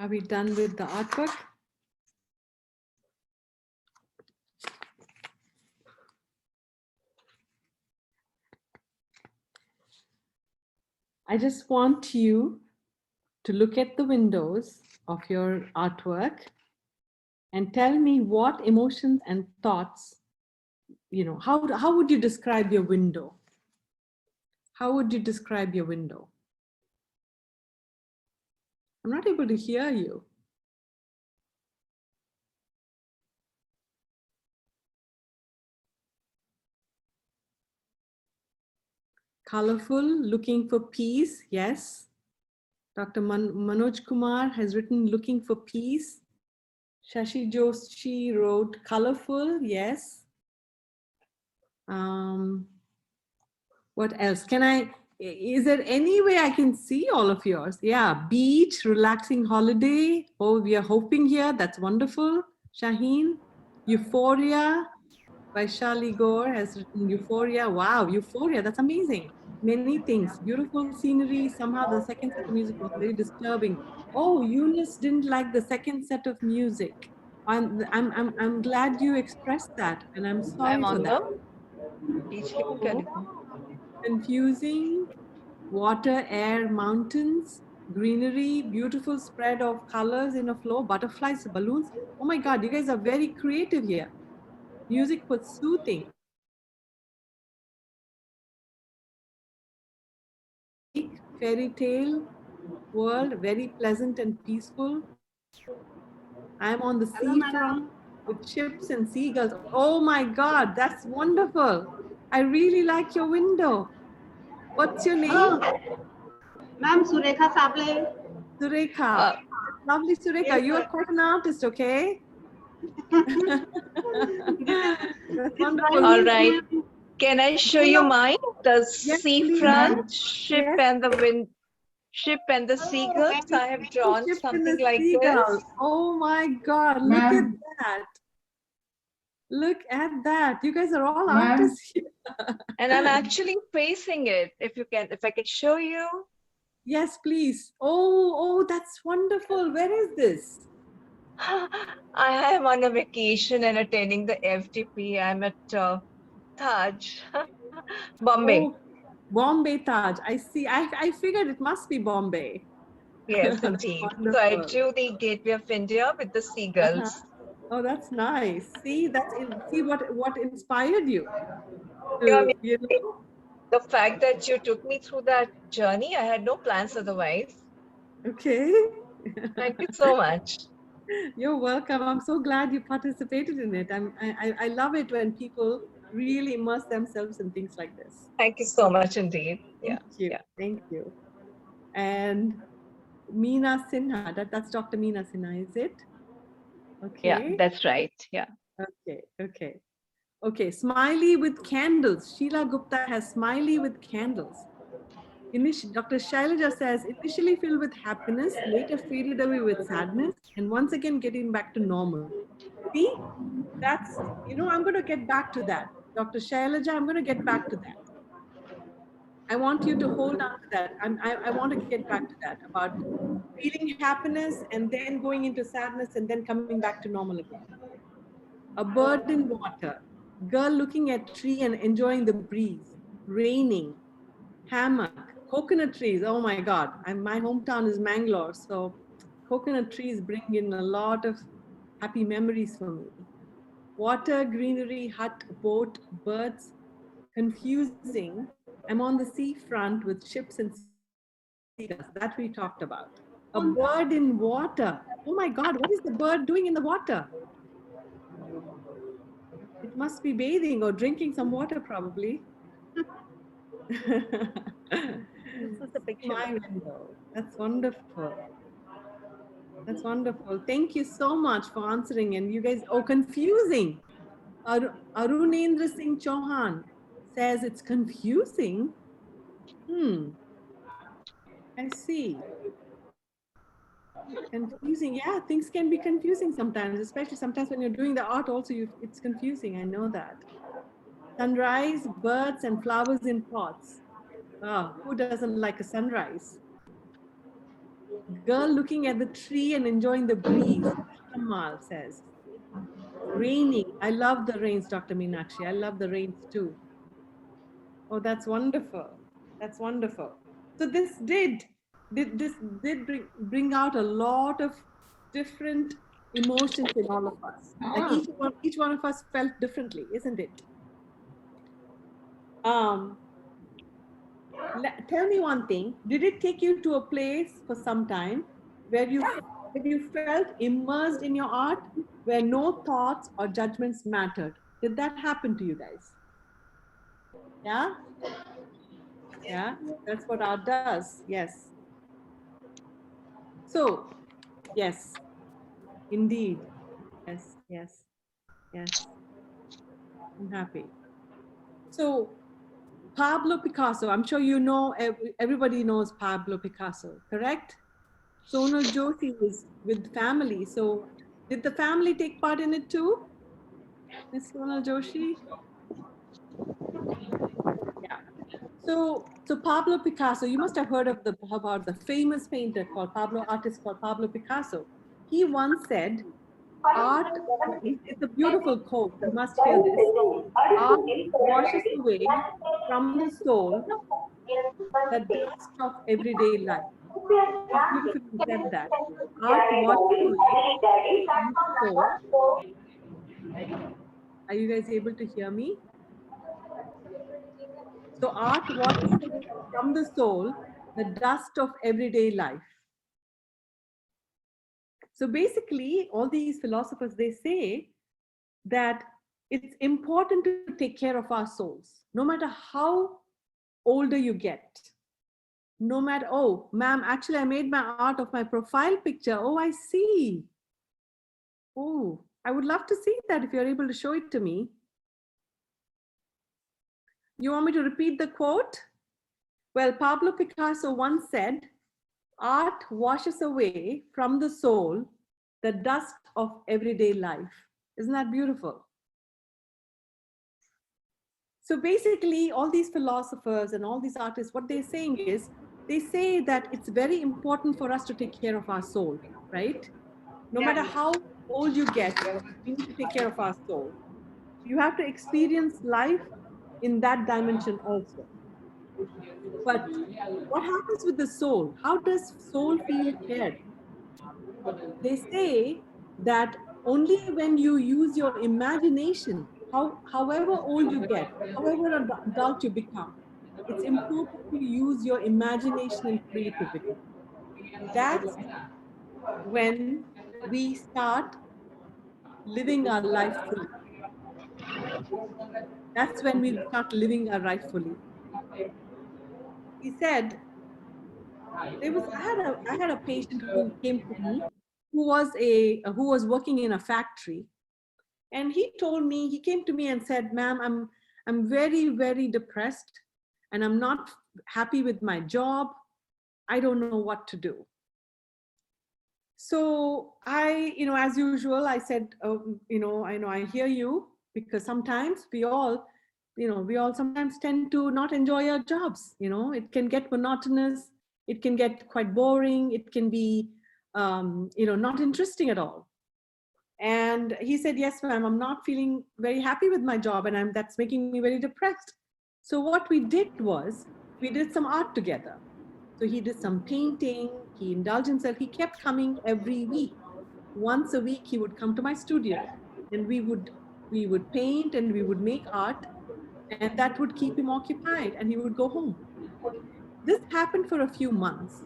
Are we done with the artwork? I just want you to look at the windows of your artwork and tell me what emotions and thoughts, how would you describe your window? How would you describe your window? I'm not able to hear you. Colorful, looking for peace, yes. Dr. Manoj Kumar has written looking for peace. Shashi Joshi wrote colorful, yes. What else? Is there any way I can see all of yours? Yeah, beach, relaxing holiday. Oh, we are hoping here. That's wonderful. Shaheen, Euphoria. Vaishali Gore has written Euphoria. Wow, Euphoria, that's amazing. Many things, beautiful scenery. Somehow the second set of music was very disturbing. Oh, Eunice didn't like the second set of music. I'm glad you expressed that, and I'm sorry I'm for on that. the beach level Oh, telephone. confusing, water, air, mountains, greenery, beautiful spread of colors in a flow, butterflies, balloons. Oh my God, you guys are very creative here. Music was soothing. Fairy tale world, very pleasant and peaceful. I'm on the seafront with ships and seagulls. Oh my God, that's wonderful. I really like your window. What's your name? Ma'am, Surekha Sable. Surekha. Lovely Yes, Surekha. You are sir. quite an artist, okay? That's This wonderful. drawing All is right. ma'am. Can I show you mine? The Yes, please. seafront, ship Yes. and the wind, ship and the seagulls. I have drawn Ship in something the like seagull. this. Oh my God, look at that. Look at that. You guys are all artists here. And I'm actually facing it. If I could show you. Yes, please. Oh, that's wonderful. Where is this? I am on a vacation and attending the FDP. I'm at Taj, Bombay. Oh, Bombay Taj. I see. I figured it must be Bombay. Yes, That's indeed. So I wonderful. drew the Gateway of India with the Uh-huh. seagulls. Oh, that's nice. See, see what inspired you Yeah, I to, mean, the fact that you took me through that journey, I had no plans otherwise. okay. Thank you so much. You're welcome. I'm so glad you participated in it. I love it when people really immerse themselves in things like this. Thank you so much indeed. Yeah. Thank you. Yeah. Thank you. And Meena Sinha, that's Dr. Meena Sinha, is it? Yeah, Okay. that's right. Yeah. Okay. Okay, smiley with candles. Sheila Gupta has smiley with candles. Dr. Shailaja says, initially filled with happiness, later faded away with sadness, and once again getting back to normal. See, that's, I'm going to get back to that. Dr. Shailaja, I'm going to get back to that. I want you to hold on to that. I want to get back to that about feeling happiness and then going into sadness and then coming back to normal again. A bird in water, girl looking at tree and enjoying the breeze, raining, hammock, coconut trees. Oh my God, my hometown is Mangalore, so coconut trees bring in a lot of happy memories for me. Water, greenery, hut, boat, birds, confusing. I'm on the seafront with ships and seagulls. That we talked about. A bird in water. Oh my God, what is the bird doing in the water? It must be bathing or drinking some water, probably. This is the picture. My window. That's wonderful. That's wonderful. Thank you so much for answering. And you guys, confusing. Arunendra Singh Chauhan says it's confusing. I see. Confusing. Yeah, things can be confusing sometimes, especially sometimes when you're doing the art also, it's confusing. I know that. Sunrise, birds and flowers in pots. Ah, who doesn't like a sunrise? Girl looking at the tree and enjoying the breeze, Kamal says. Raining. I love the rains, Dr. Meenakshi. I love the rains too. Oh, that's wonderful. That's wonderful. So this did bring out a lot of different emotions in all of us. Like each one of us felt differently, isn't it? Tell me one thing. Did it take you to a place for some time where you felt immersed in your art, where no thoughts or judgments mattered? Did that happen to you guys? Yeah? Yeah, that's what art does. Yes. So, yes, indeed. Yes, yes, yes. I'm happy. So, Pablo Picasso, I'm sure you know, everybody knows Pablo Picasso, correct? Sonal Joshi is with family. So, did the family take part in it too? Miss Sonal Joshi? Yeah. So Pablo Picasso, you must have heard of about the famous painter artist called Pablo Picasso. He once said, art, it's a beautiful quote, you must hear this. Art washes away from the soul the dust of everyday life. How beautifully he said that. Art washes away from the soul. Are you guys able to hear me? So art washes away from the soul the dust of everyday life. So basically, all these philosophers, they say that it's important to take care of our souls, no matter how older you get. No matter, oh, ma'am, actually, I made my art of my profile picture. Oh, I see. Oh, I would love to see that if you're able to show it to me. You want me to repeat the quote? Well, Pablo Picasso once said, art washes away from the soul the dust of everyday life. Isn't that beautiful? So basically, all these philosophers and all these artists, what they're saying is, they say that it's very important for us to take care of our soul, right? No matter how old you get, we need to take care of our soul. You have to experience life in that dimension also. But what happens with the soul? How does soul feel cared? They say that only when you use your imagination, however old you get, however adult you become, it's important to use your imagination and creativity. That's when we start living our life fully. That's when we start living our life fully. He said, I had a patient who came to me who was working in a factory. And he told me, he came to me and said, ma'am, I'm very, very depressed and I'm not happy with my job. I don't know what to do. So I, as usual, I said, I hear you, because sometimes we all sometimes tend to not enjoy our jobs. It can get monotonous. It can get quite boring. It can be, not interesting at all. And he said, yes, ma'am, I'm not feeling very happy with my job and that's making me very depressed. So what we did was, we did some art together. So he did some painting, he indulged himself. He kept coming every week. Once a week, he would come to my studio and we would paint and we would make art, and that would keep him occupied and he would go home. This happened for a few months.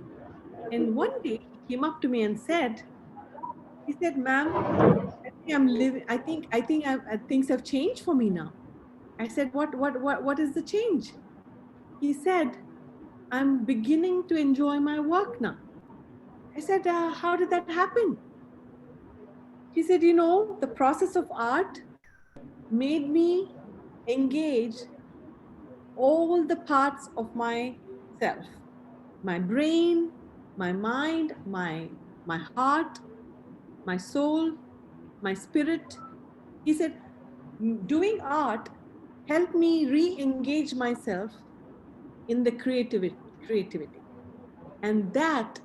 And one day he came up to me and said, ma'am, I think things have changed for me now. I said, what is the change? He said, I'm beginning to enjoy my work now. I said, how did that happen? He said, the process of art made me engage all the parts of myself, my brain, my mind, my heart, my soul, my spirit. He said, doing art helped me re-engage myself in the creativity. And that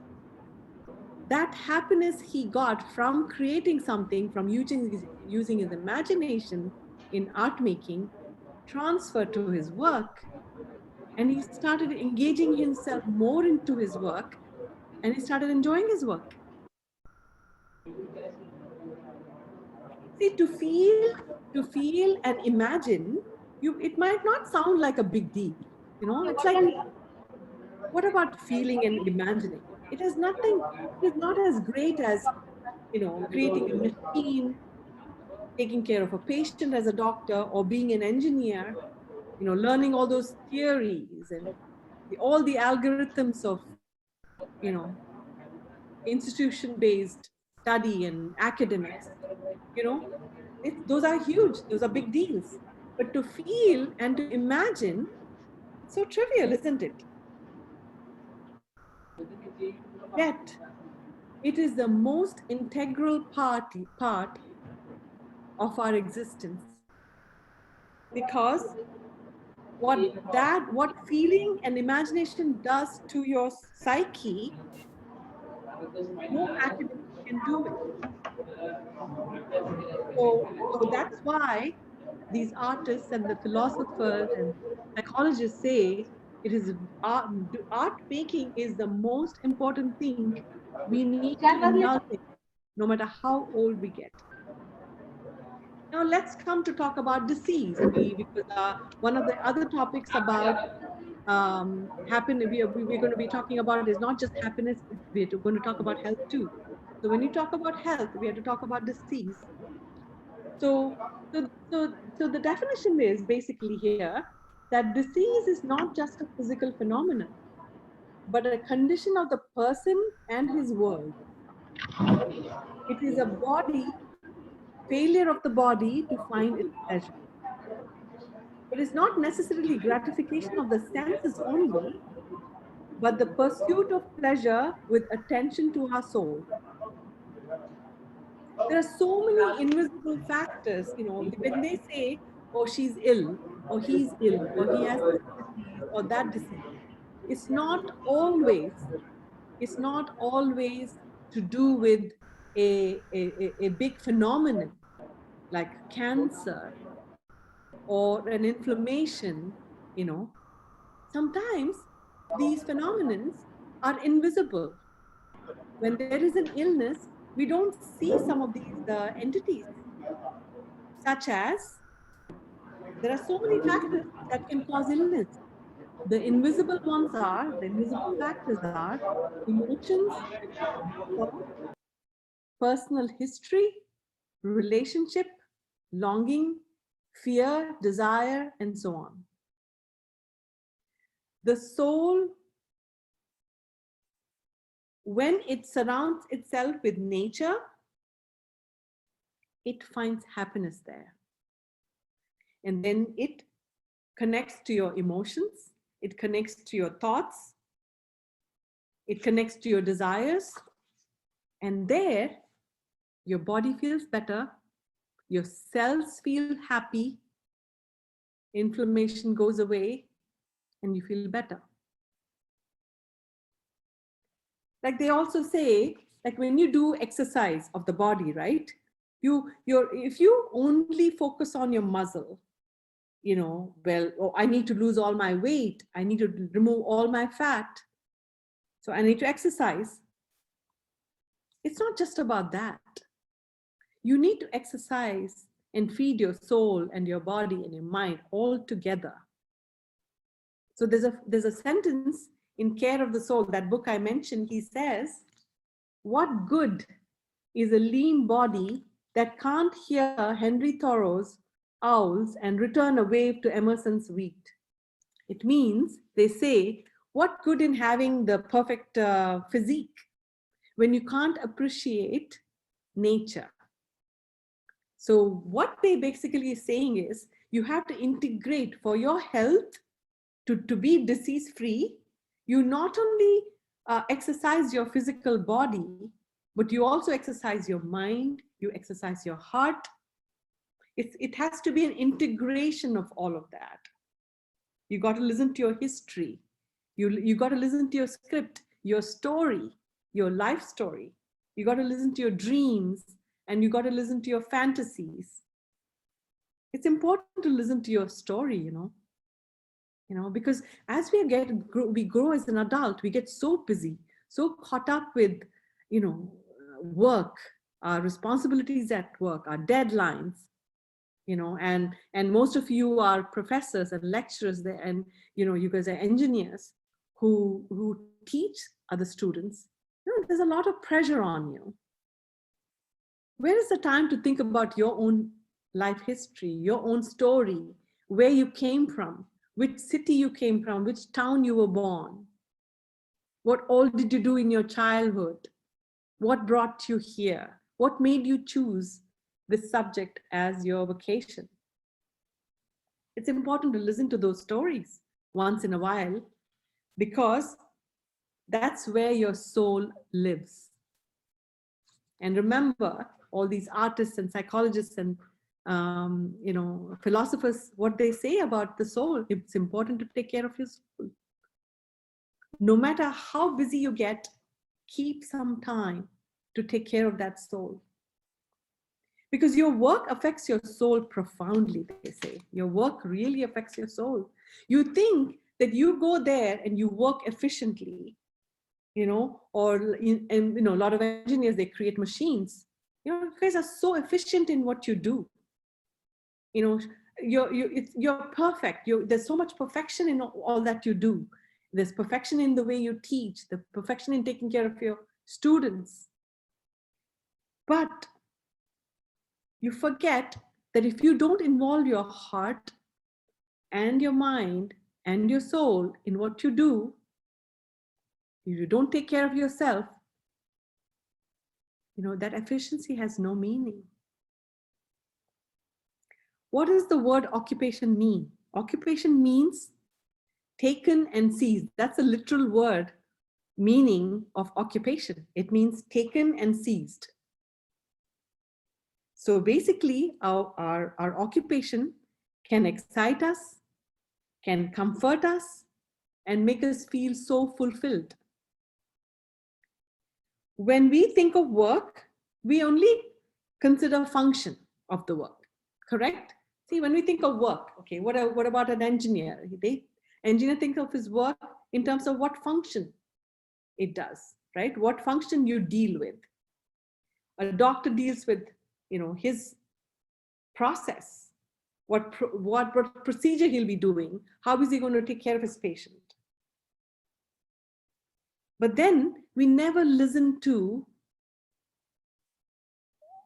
that happiness he got from creating something, from using his imagination in art making, transferred to his work. And he started engaging himself more into his work, and he started enjoying his work. See, to feel and imagine, it might not sound like a big deal. You know, it's like, what about feeling and imagining? It is nothing, it is not as great as, you know, creating a machine, taking care of a patient as a doctor, or being an engineer, you know, learning all those theories and all the algorithms of, you know, institution-based study and academics. You know, those are huge, those are big deals. But to feel and to imagine, it's so trivial, isn't it? Yet, it is the most integral part of our existence. Because what feeling and imagination does to your psyche, no academic can do it. So that's why these artists and the philosophers and psychologists say it is art making is the most important thing we need to indulge in, no matter how old we get. Now let's come to talk about disease, because one of the other topics about happiness we're going to be talking about is not just happiness, we're going to talk about health too. So when you talk about health, we have to talk about disease. So the definition is basically here that disease is not just a physical phenomenon, but a condition of the person and his world. It is a failure of the body to find its pleasure. It is not necessarily gratification of the senses only, but the pursuit of pleasure with attention to our soul. There are so many invisible factors, you know, when they say, oh, she's ill, or he's ill, or he has this disease or that disease. It's not always to do with a big phenomenon like cancer or an inflammation, you know. Sometimes these phenomena are invisible. When there is an illness, we don't see some of these entities, such as there are so many factors that can cause illness. The invisible factors are emotions, personal history, relationship, longing, fear, desire, and so on. The soul, when it surrounds itself with nature, it finds happiness there. And then it connects to your emotions, it connects to your thoughts, it connects to your desires, and there your body feels better, your cells feel happy, inflammation goes away, and you feel better. Like they also say, like when you do exercise of the body, right? If you only focus on your muscle, you know, well, oh, I need to lose all my weight, I need to remove all my fat, so I need to exercise. It's not just about that. You need to exercise and feed your soul and your body and your mind all together. So there's a sentence in Care of the Soul, that book I mentioned. He says, what good is a lean body that can't hear Henry Thoreau's owls and return a wave to Emerson's wheat? It means, they say, what good in having the perfect physique when you can't appreciate nature? So what they basically is saying is, you have to integrate for your health to be disease-free. You not only exercise your physical body, but you also exercise your mind, you exercise your heart. It has to be an integration of all of that. You got to listen to your history. You got to listen to your script, your story, your life story. You got to listen to your dreams, and you got to listen to your fantasies. It's important to listen to your story, you know, because as we grow as an adult, we get so busy, so caught up with, you know, work, our responsibilities at work, our deadlines, you know, and most of you are professors and lecturers there, and, you know, you guys are engineers who teach other students. You know, there's a lot of pressure on you. Where is the time to think about your own life history, your own story, where you came from, which city you came from, which town you were born? What all did you do in your childhood? What brought you here? What made you choose this subject as your vocation? It's important to listen to those stories once in a while, because that's where your soul lives. And remember, all these artists and psychologists and you know, philosophers, what they say about the soul: it's important to take care of your soul. No matter how busy you get, keep some time to take care of that soul. Because your work affects your soul profoundly, they say. Your work really affects your soul. You think that you go there and you work efficiently, you know, or you know, a lot of engineers, they create machines. You know, you guys are so efficient in what you do. You know, you're perfect. There's so much perfection in all that you do. There's perfection in the way you teach, the perfection in taking care of your students. But you forget that if you don't involve your heart and your mind and your soul in what you do, if you don't take care of yourself, you know, that efficiency has no meaning. What does the word occupation mean? Occupation means taken and seized. That's a literal word meaning of occupation. It means taken and seized. So basically, our occupation can excite us, can comfort us, and make us feel so fulfilled. When we think of work, we only consider function of the work, correct? See, when we think of work, okay, what about an engineer? Engineer thinks of his work in terms of what function it does, right? What function you deal with. A doctor deals with, you know, his process, what procedure he'll be doing, how is he going to take care of his patient. But then we never listen to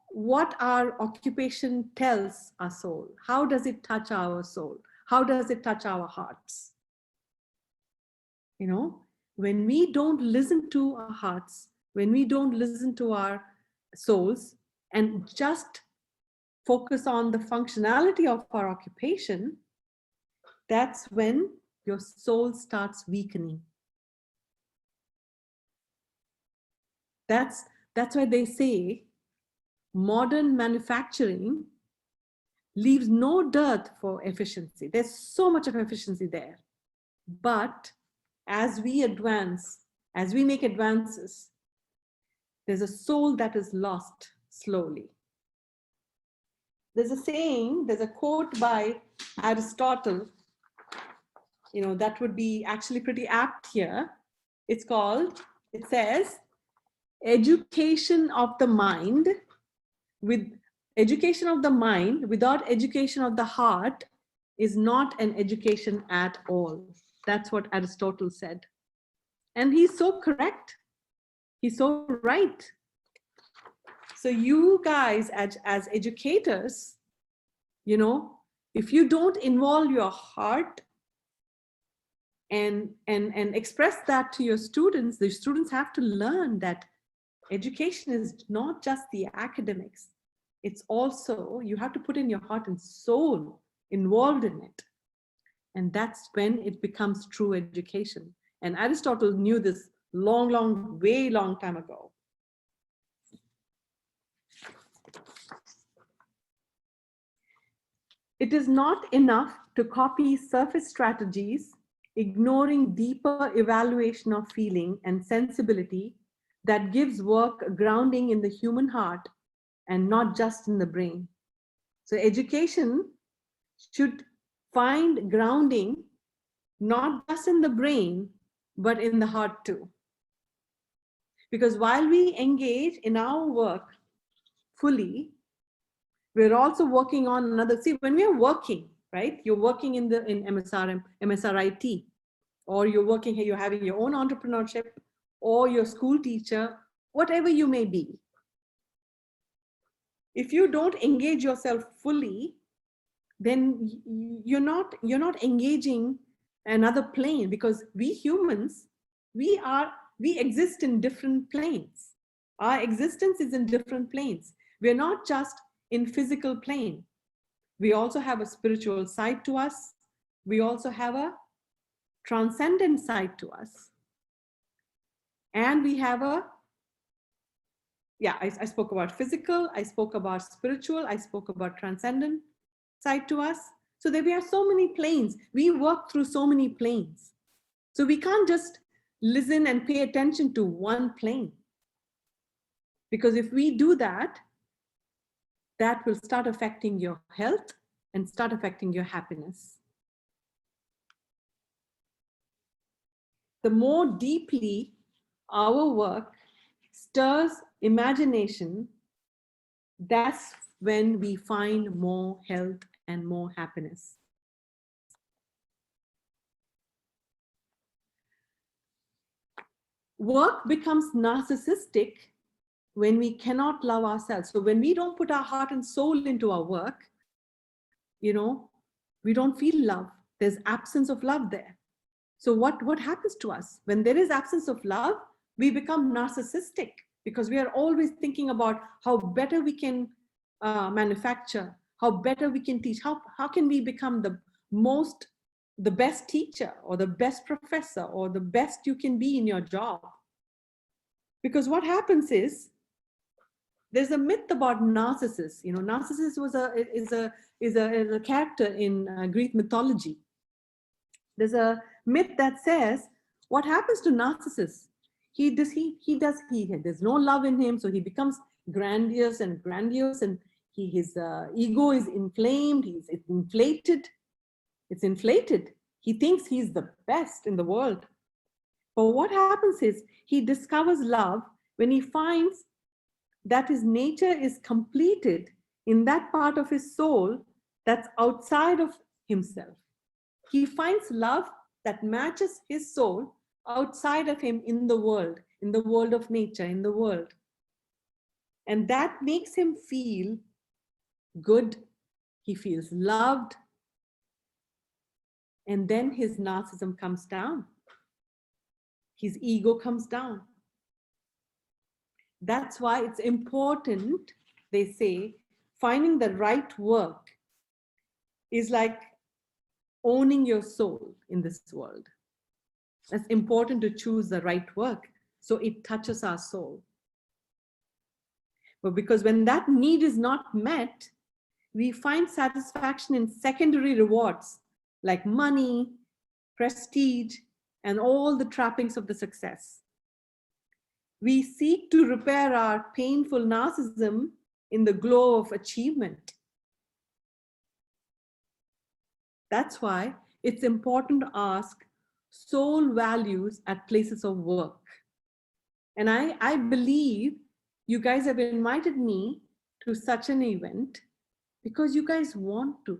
what our occupation tells our soul. How does it touch our soul? How does it touch our hearts? You know, when we don't listen to our hearts, when we don't listen to our souls and just focus on the functionality of our occupation, that's when your soul starts weakening. That's why they say modern manufacturing leaves no dearth for efficiency. There's so much of efficiency there. But as we advance, as we make advances, there's a soul that is lost slowly. There's a saying, there's a quote by Aristotle, you know, that would be actually pretty apt here. It says, education of the mind, with education of the mind without education of the heart is not an education at all. That's what Aristotle said. And he's so correct. He's so right. So you guys as educators, you know, if you don't involve your heart and express that to your students, the students have to learn that education is not just the academics. It's also, you have to put in your heart and soul involved in it. And that's when it becomes true education. And Aristotle knew this way long time ago. It is not enough to copy surface strategies, ignoring deeper evaluation of feeling and sensibility that gives work a grounding in the human heart and not just in the brain. So education should find grounding not just in the brain, but in the heart too. Because while we engage in our work fully, we're also working on another. See, when we are working, right? You're working in MSRIT, or you're working here, you're having your own entrepreneurship, or your school teacher, whatever you may be. If you don't engage yourself fully, then you're not engaging another plane, because we humans, we exist in different planes. Our existence is in different planes. We're not just in physical plane. We also have a spiritual side to us. We also have a transcendent side to us. And we have a, yeah, I spoke about physical, I spoke about spiritual, I spoke about transcendent side to us. So there we have so many planes. We work through so many planes. So we can't just listen and pay attention to one plane. Because if we do that, that will start affecting your health and start affecting your happiness. The more deeply our work stirs imagination, that's when we find more health and more happiness. Work becomes narcissistic when we cannot love ourselves. So when we don't put our heart and soul into our work, you know, we don't feel love. There's absence of love there. So what happens to us? When there is absence of love, we become narcissistic, because we are always thinking about how better we can manufacture, how better we can teach, how can we become the best teacher or the best professor or the best you can be in your job. Because what happens is, there's a myth about Narcissus. You know, Narcissus is a character in Greek mythology. There's a myth that says, what happens to Narcissus? There's no love in him, so he becomes grandiose, and his ego is inflamed, it's inflated. He thinks he's the best in the world. But what happens is, he discovers love when he finds that his nature is completed in that part of his soul that's outside of himself. He finds love that matches his soul outside of him in the world of nature, in the world. And that makes him feel good. He feels loved. And then his narcissism comes down. His ego comes down. That's why it's important, they say, finding the right work is like owning your soul in this world. It's important to choose the right work so it touches our soul. But because when that need is not met, we find satisfaction in secondary rewards like money, prestige, and all the trappings of the success. We seek to repair our painful narcissism in the glow of achievement. That's why it's important to ask soul values at places of work. And I believe you guys have invited me to such an event because you guys want to.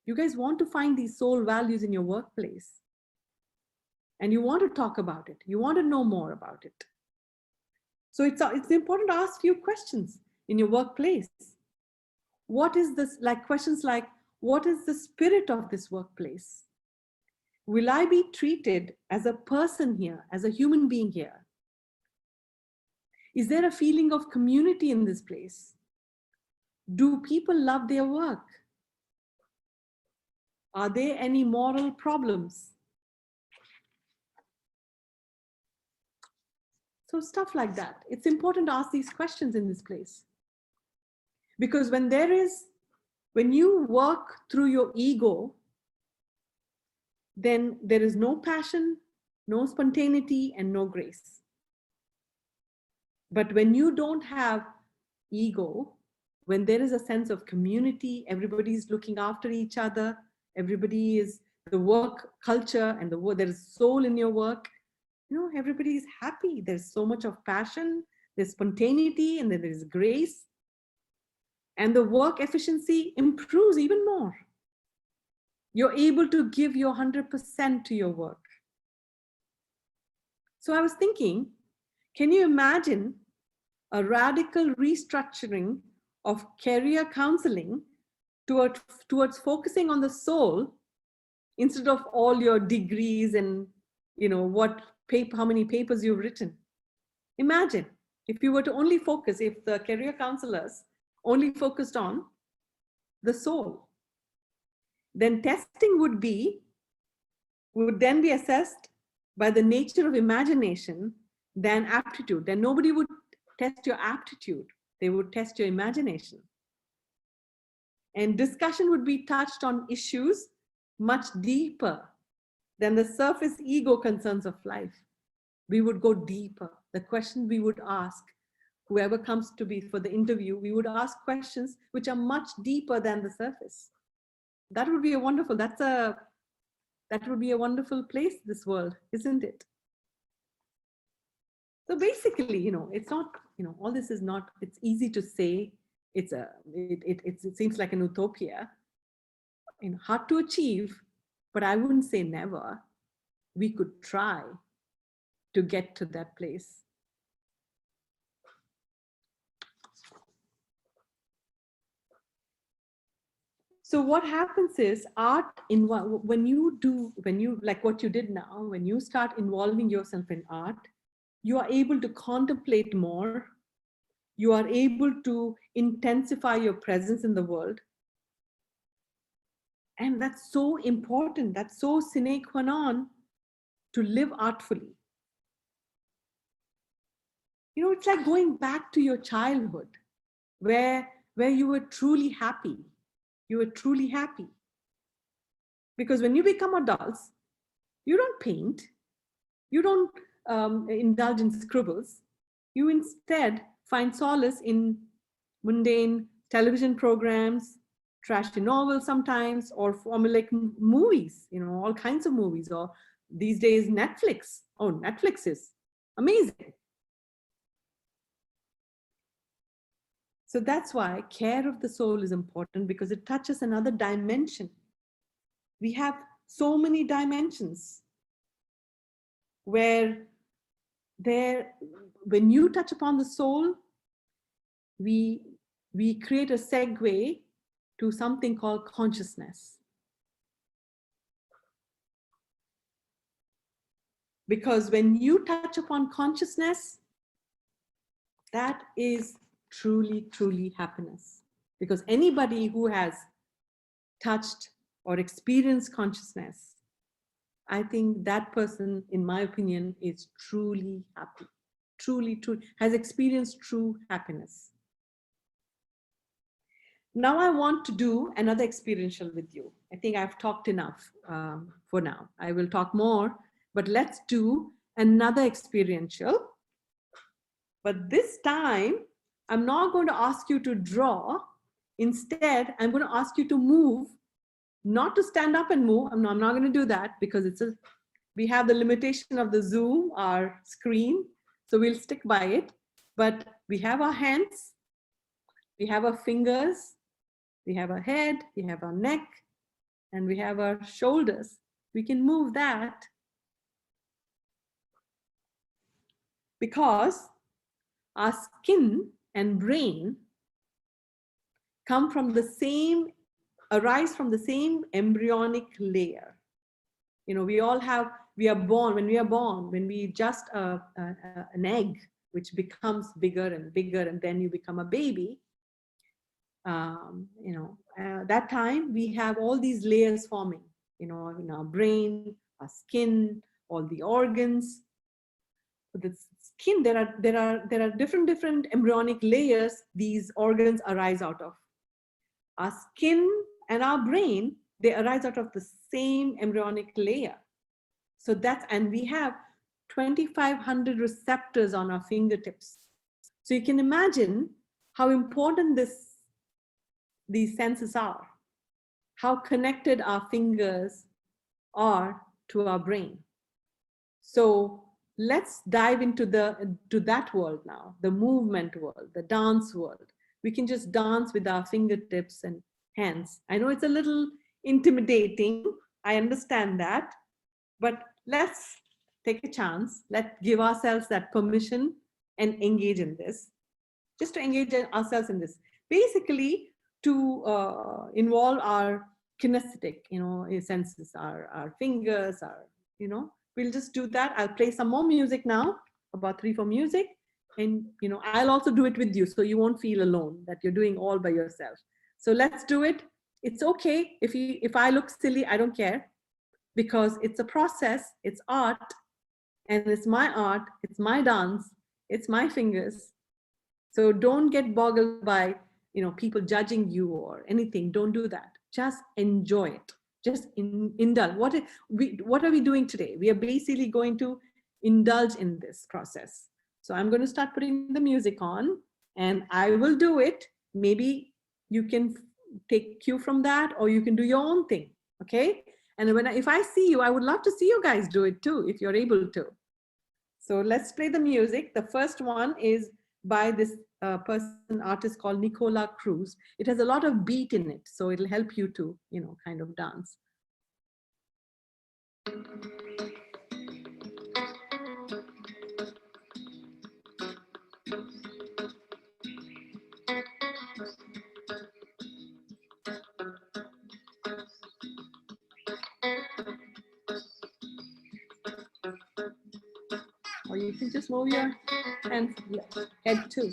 You guys want to find these soul values in your workplace. And you want to talk about it. You want to know more about it. So it's important to ask few questions in your workplace. What is this, like questions like, what is the spirit of this workplace? Will I be treated as a person here, as a human being here? Is there a feeling of community in this place? Do people love their work? Are there any moral problems? So stuff like that. It's important to ask these questions in this place. Because when you work through your ego, then there is no passion, no spontaneity, and no grace. But when you don't have ego, when there is a sense of community, everybody's looking after each other, everybody is the work culture and the work, there is soul in your work, you know, everybody is happy. There's so much of passion, there's spontaneity, and then there's grace. And the work efficiency improves even more. You're able to give your 100% to your work. So I was thinking, can you imagine a radical restructuring of career counseling towards focusing on the soul instead of all your degrees and, you know, how many papers you've written? Imagine if you were to only focus, if the career counselors only focused on the soul, then testing would then be assessed by the nature of imagination than aptitude. Then nobody would test your aptitude, they would test your imagination. And discussion would be touched on issues much deeper than the surface ego concerns of life. We would go deeper. The question we would ask, whoever comes to be for the interview, we would ask questions which are much deeper than the surface. That would be a wonderful, that would be a wonderful place, this world, isn't it? So basically, you know, it's not, you know, all this is not, it's easy to say, it seems like an utopia, you know, hard to achieve, but I wouldn't say never. We could try to get to that place. So what happens is art, when you like what you did now, when you start involving yourself in art, you are able to contemplate more. You are able to intensify your presence in the world. And that's so important. That's so sine qua non to live artfully. You know, it's like going back to your childhood where you were truly happy. You were truly happy. Because when you become adults, you don't paint, you don't indulge in scribbles. You instead find solace in mundane television programs, trashy novels sometimes, or formulaic movies, you know, all kinds of movies, or these days Netflix. Oh, Netflix is amazing. So that's why care of the soul is important, because it touches another dimension. We have so many dimensions where when you touch upon the soul, we create a segue to something called consciousness. Because when you touch upon consciousness, that is truly, truly happiness. Because anybody who has touched or experienced consciousness, I think that person, in my opinion, is truly happy, truly, has experienced true happiness. Now I want to do another experiential with you. I think I've talked enough for now. I will talk more, but let's do another experiential. But this time, I'm not going to ask you to draw. Instead, I'm going to ask you to move, not to stand up and move. I'm not going to do that because we have the limitation of the Zoom, our screen, so we'll stick by it. But we have our hands, we have our fingers, we have our head, we have our neck, and we have our shoulders. We can move that because our skin and brain arise from the same embryonic layer. You know, we are born, when we just an egg, which becomes bigger and bigger, and then you become a baby. That time we have all these layers forming, you know, in our brain, our skin, all the organs. The skin, there are different embryonic layers these organs arise out of. Our skin and our brain, they arise out of the same embryonic layer. So and we have 2,500 receptors on our fingertips. So you can imagine how important these senses are, how connected our fingers are to our brain. So let's dive into that world now, the movement world, the dance world. We can just dance with our fingertips and hands. I know it's a little intimidating. I understand that, but let's take a chance. Let's give ourselves that permission and engage in this. Just to engage ourselves in this. Basically, to involve our kinesthetic, senses, our fingers, we'll just do that. I'll play some more music now, about 3-4 music. And, I'll also do it with you. So you won't feel alone that you're doing all by yourself. So let's do it. It's okay. If I look silly, I don't care, because it's a process, it's art, and it's my art, it's my dance, it's my fingers. So don't get boggled by, people judging you or anything. Don't do that. Just enjoy it. Just indulge. What are we doing today? We are basically going to indulge in this process. So I'm going to start putting the music on, and I will do it. Maybe you can take cue from that, or you can do your own thing. Okay. And if I see you, I would love to see you guys do it too, if you're able to. So let's play the music. The first one is by this artist called Nicola Cruz. It has a lot of beat in it, so it'll help you to, kind of dance. Or you can just move your hands, head too.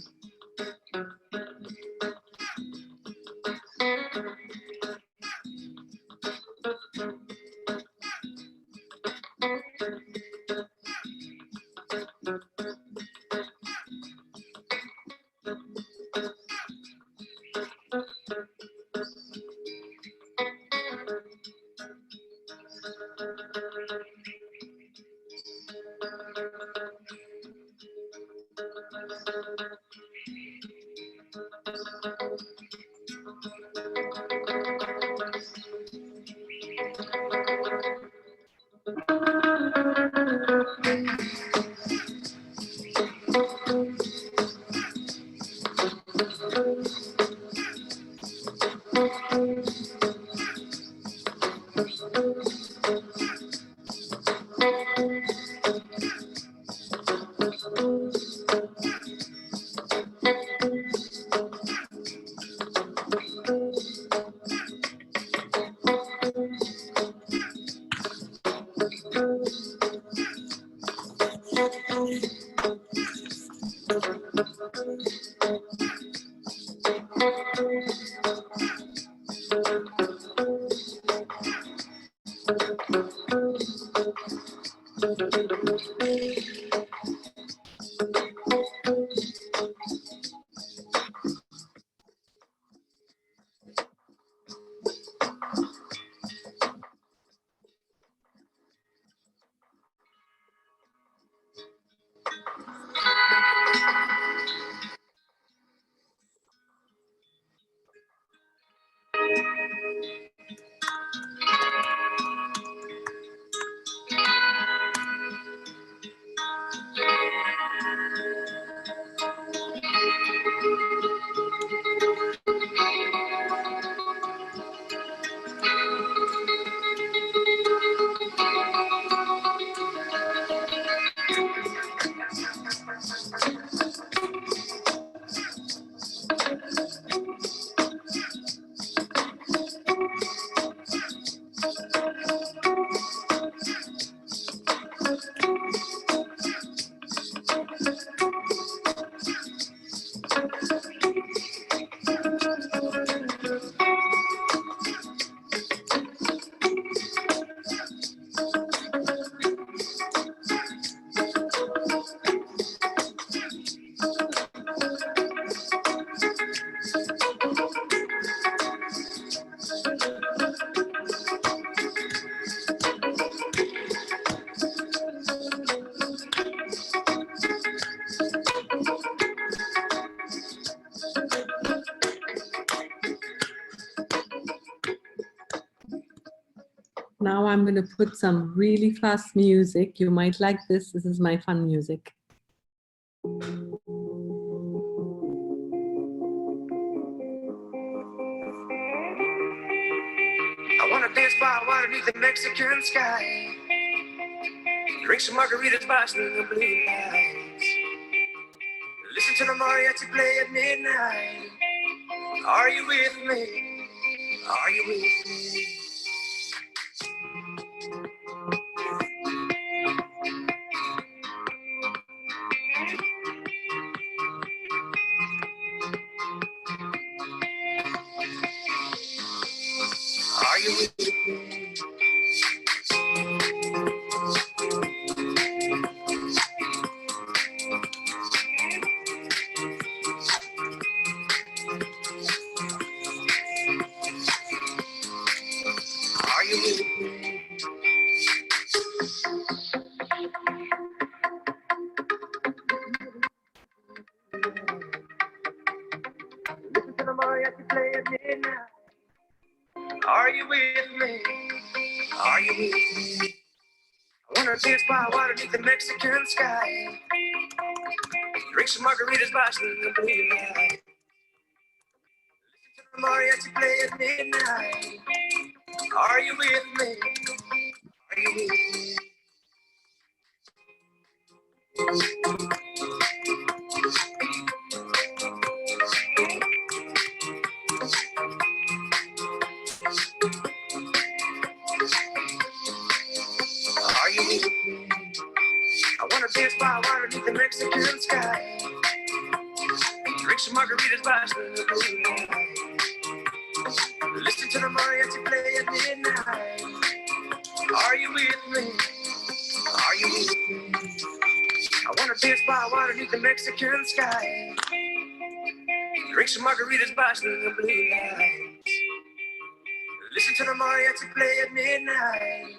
Now I'm going to put some really fast music. You might like this. This is my fun music. I want to dance by water beneath the Mexican sky. Drink some margaritas by the blue lights. Listen to the mariachi play at midnight. Are you with me? Are you with me? Are you with me? Are you with me? Listen to the mariachi play at midnight. Are you with me? Are you with me? I wanna dance by water beneath the Mexican sky. Drink some margaritas by the blue light. Listen to the mariachi play at midnight. Are you with me? Are you with me? Are you with me? I wanna dance by water beneath the Mexican sky. Drink some margaritas by the blue light. Listen to the mariachi play at midnight. Are you with me? Are you with me? I wanna dance by water beneath the Mexican sky. Drink some margaritas by the blue light. Listen to the mariachi play at midnight.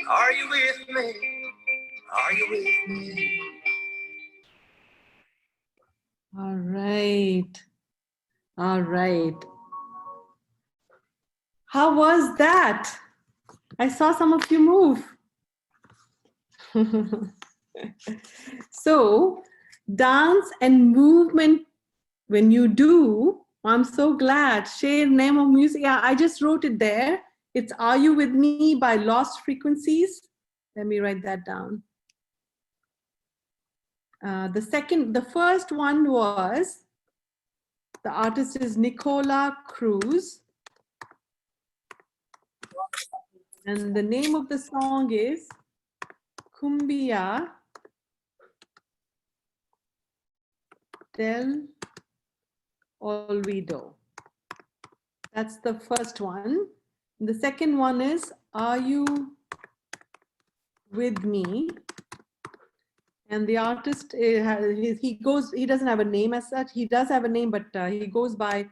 Are you with me? Are you with me? All right. All right. How was that? I saw some of you move. So, dance and movement, when you do, I'm so glad. Share name of music. Yeah, I just wrote it there. It's Are You With Me by Lost Frequencies. Let me write that down. The first one was, the artist is Nicola Cruz. And the name of the song is Cumbia del Olvido. That's the first one. The second one is Are You With Me? And the artist, he doesn't have a name as such. He does have a name, but he goes by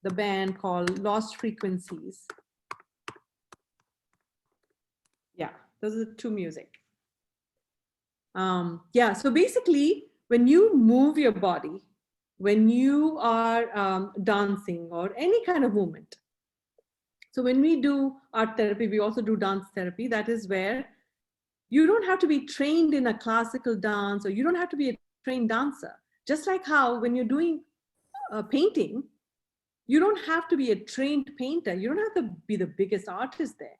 the band called Lost Frequencies. Yeah, those are the two music. Yeah, so basically, when you move your body, when you are dancing or any kind of movement. So when we do art therapy, we also do dance therapy. That is where you don't have to be trained in a classical dance, or you don't have to be a trained dancer. Just like how when you're doing painting, you don't have to be a trained painter. You don't have to be the biggest artist there.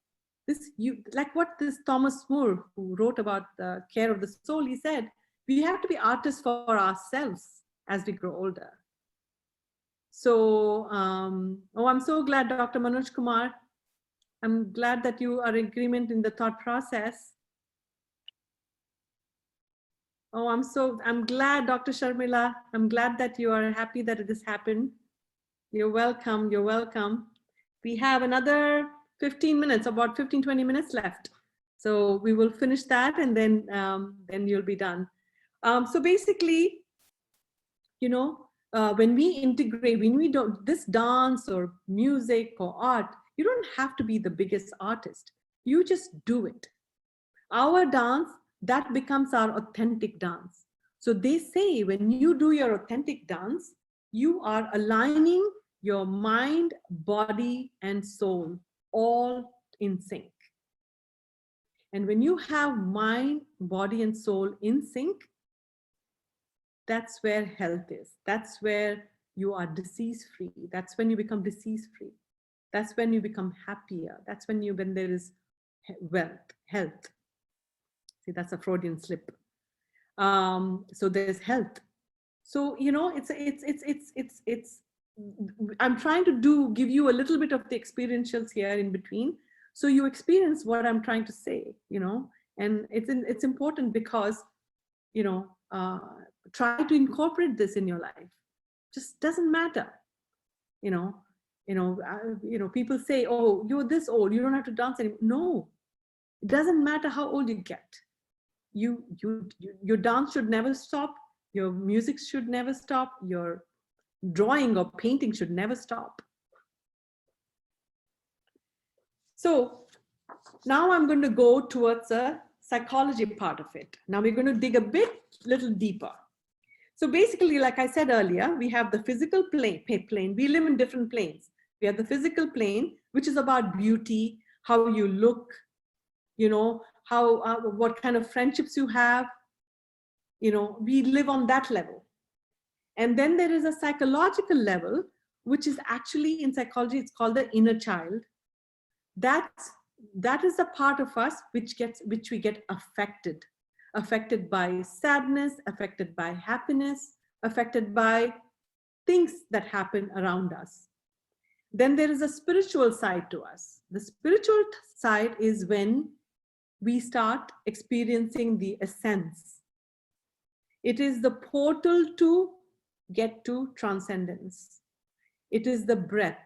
Like what this Thomas Moore, who wrote about the care of the soul, he said, we have to be artists for ourselves as we grow older. So, I'm so glad, Dr. Manoj Kumar. I'm glad that you are in agreement in the thought process. Oh, I'm glad, Dr. Sharmila. I'm glad that you are happy that this happened. You're welcome, you're welcome. We have another 15 minutes, about 15, 20 minutes left. So we will finish that, and then you'll be done. So basically, you know, when we integrate, when we do this dance or music or art, you don't have to be the biggest artist. You just do it. Our dance, that becomes our authentic dance. So they say when you do your authentic dance, you are aligning your mind, body, and soul all in sync. And when you have mind, body, and soul in sync, that's where health is. That's where you are disease-free. That's when you become disease-free. That's when you become happier. That's when there is wealth, health. See, that's a Freudian slip. So there's health. So, you know, I'm trying to give you a little bit of the experientials here in between, so you experience what I'm trying to say, you know, and it's important because, you know, try to incorporate this in your life. Just doesn't matter, you know. People say, oh, you're this old, you don't have to dance anymore. No, it doesn't matter how old you get. Your dance should never stop. Your music should never stop. Your drawing or painting should never stop. So now I'm going to go towards a psychology part of it. Now we're going to dig a little deeper. So basically, like I said earlier, we have the physical plane. We live in different planes. We have the physical plane, which is about beauty, how you look, you know, what kind of friendships you have. You know, we live on that level. And then there is a psychological level, which is actually in psychology, it's called the inner child. That is the part of us which we get affected by sadness, affected by happiness, affected by things that happen around us. Then there is a spiritual side to us. The spiritual side is when we start experiencing the essence. It is the portal to get to transcendence. It is the breath.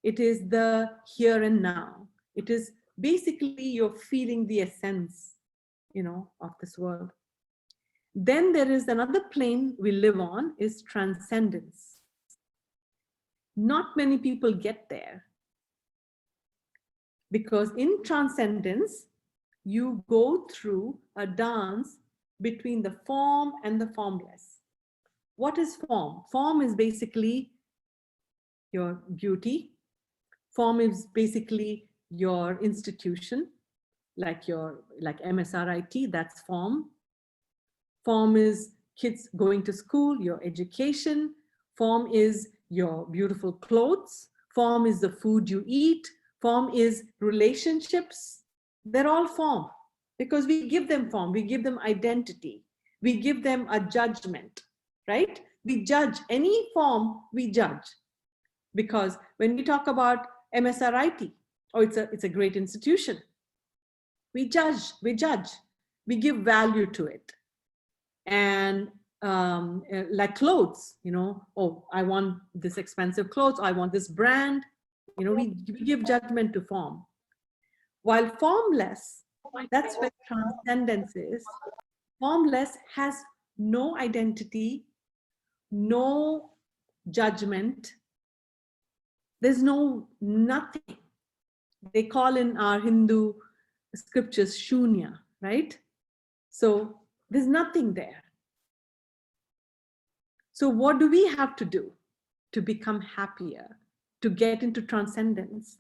It is the here and now. It is basically you're feeling the essence, you know, of this world. Then there is another plane we live on, is transcendence. Not many people get there, because in transcendence, you go through a dance between the form and the formless. What is form? Form is basically your beauty. Form is basically your institution, like MSRIT, that's form. Form is kids going to school, your education. Form is your beautiful clothes. Form is the food you eat. Form is relationships. They're all form because we give them form. We give them identity. We give them a judgment, right? We judge any form, we judge. Because when we talk about MSRIT, oh, it's a great institution. We judge, we give value to it. And like clothes, you know, oh, I want this expensive clothes, I want this brand, you know, we give judgment to form. While formless, that's where transcendence is. Formless has no identity, no judgment. There's nothing. They call in our Hindu scriptures shunya, right? So there's nothing there. So what do we have to do to become happier, to get into transcendence?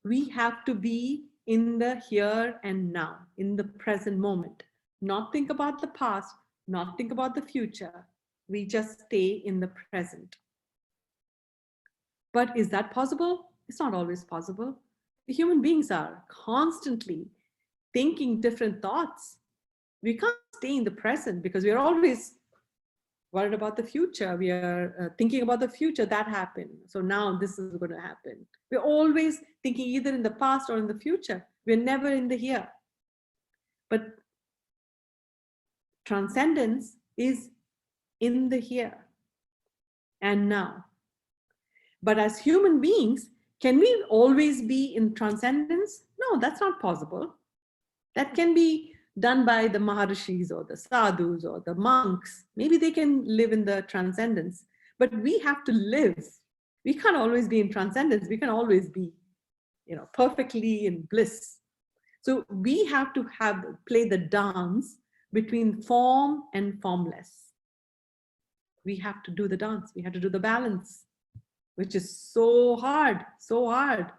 We have to be in the here and now, in the present moment. Not think about the past, not think about the future. We just stay in the present. But is that possible? It's not always possible. The human beings are constantly thinking different thoughts. We can't stay in the present because we're always worried about the future. We are thinking about the future that happened. So now this is going to happen. We're always thinking either in the past or in the future. We're never in the here. But transcendence is in the here and now. But as human beings, can we always be in transcendence? No, that's not possible. That can be done by the Maharishis or the sadhus or the monks. Maybe they can live in the transcendence, but we have to live. We can't always be in transcendence. We can always be, you know, perfectly in bliss. So we have to play the dance between form and formless. We have to do the dance. We have to do the balance, which is so hard, so hard.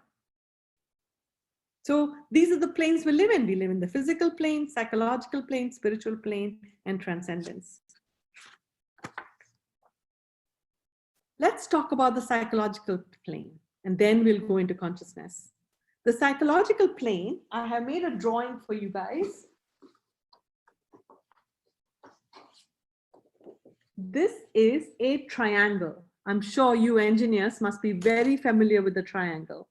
So these are the planes we live in. We live in the physical plane, psychological plane, spiritual plane, and transcendence. Let's talk about the psychological plane, and then we'll go into consciousness. The psychological plane, I have made a drawing for you guys. This is a triangle. I'm sure you engineers must be very familiar with the triangle.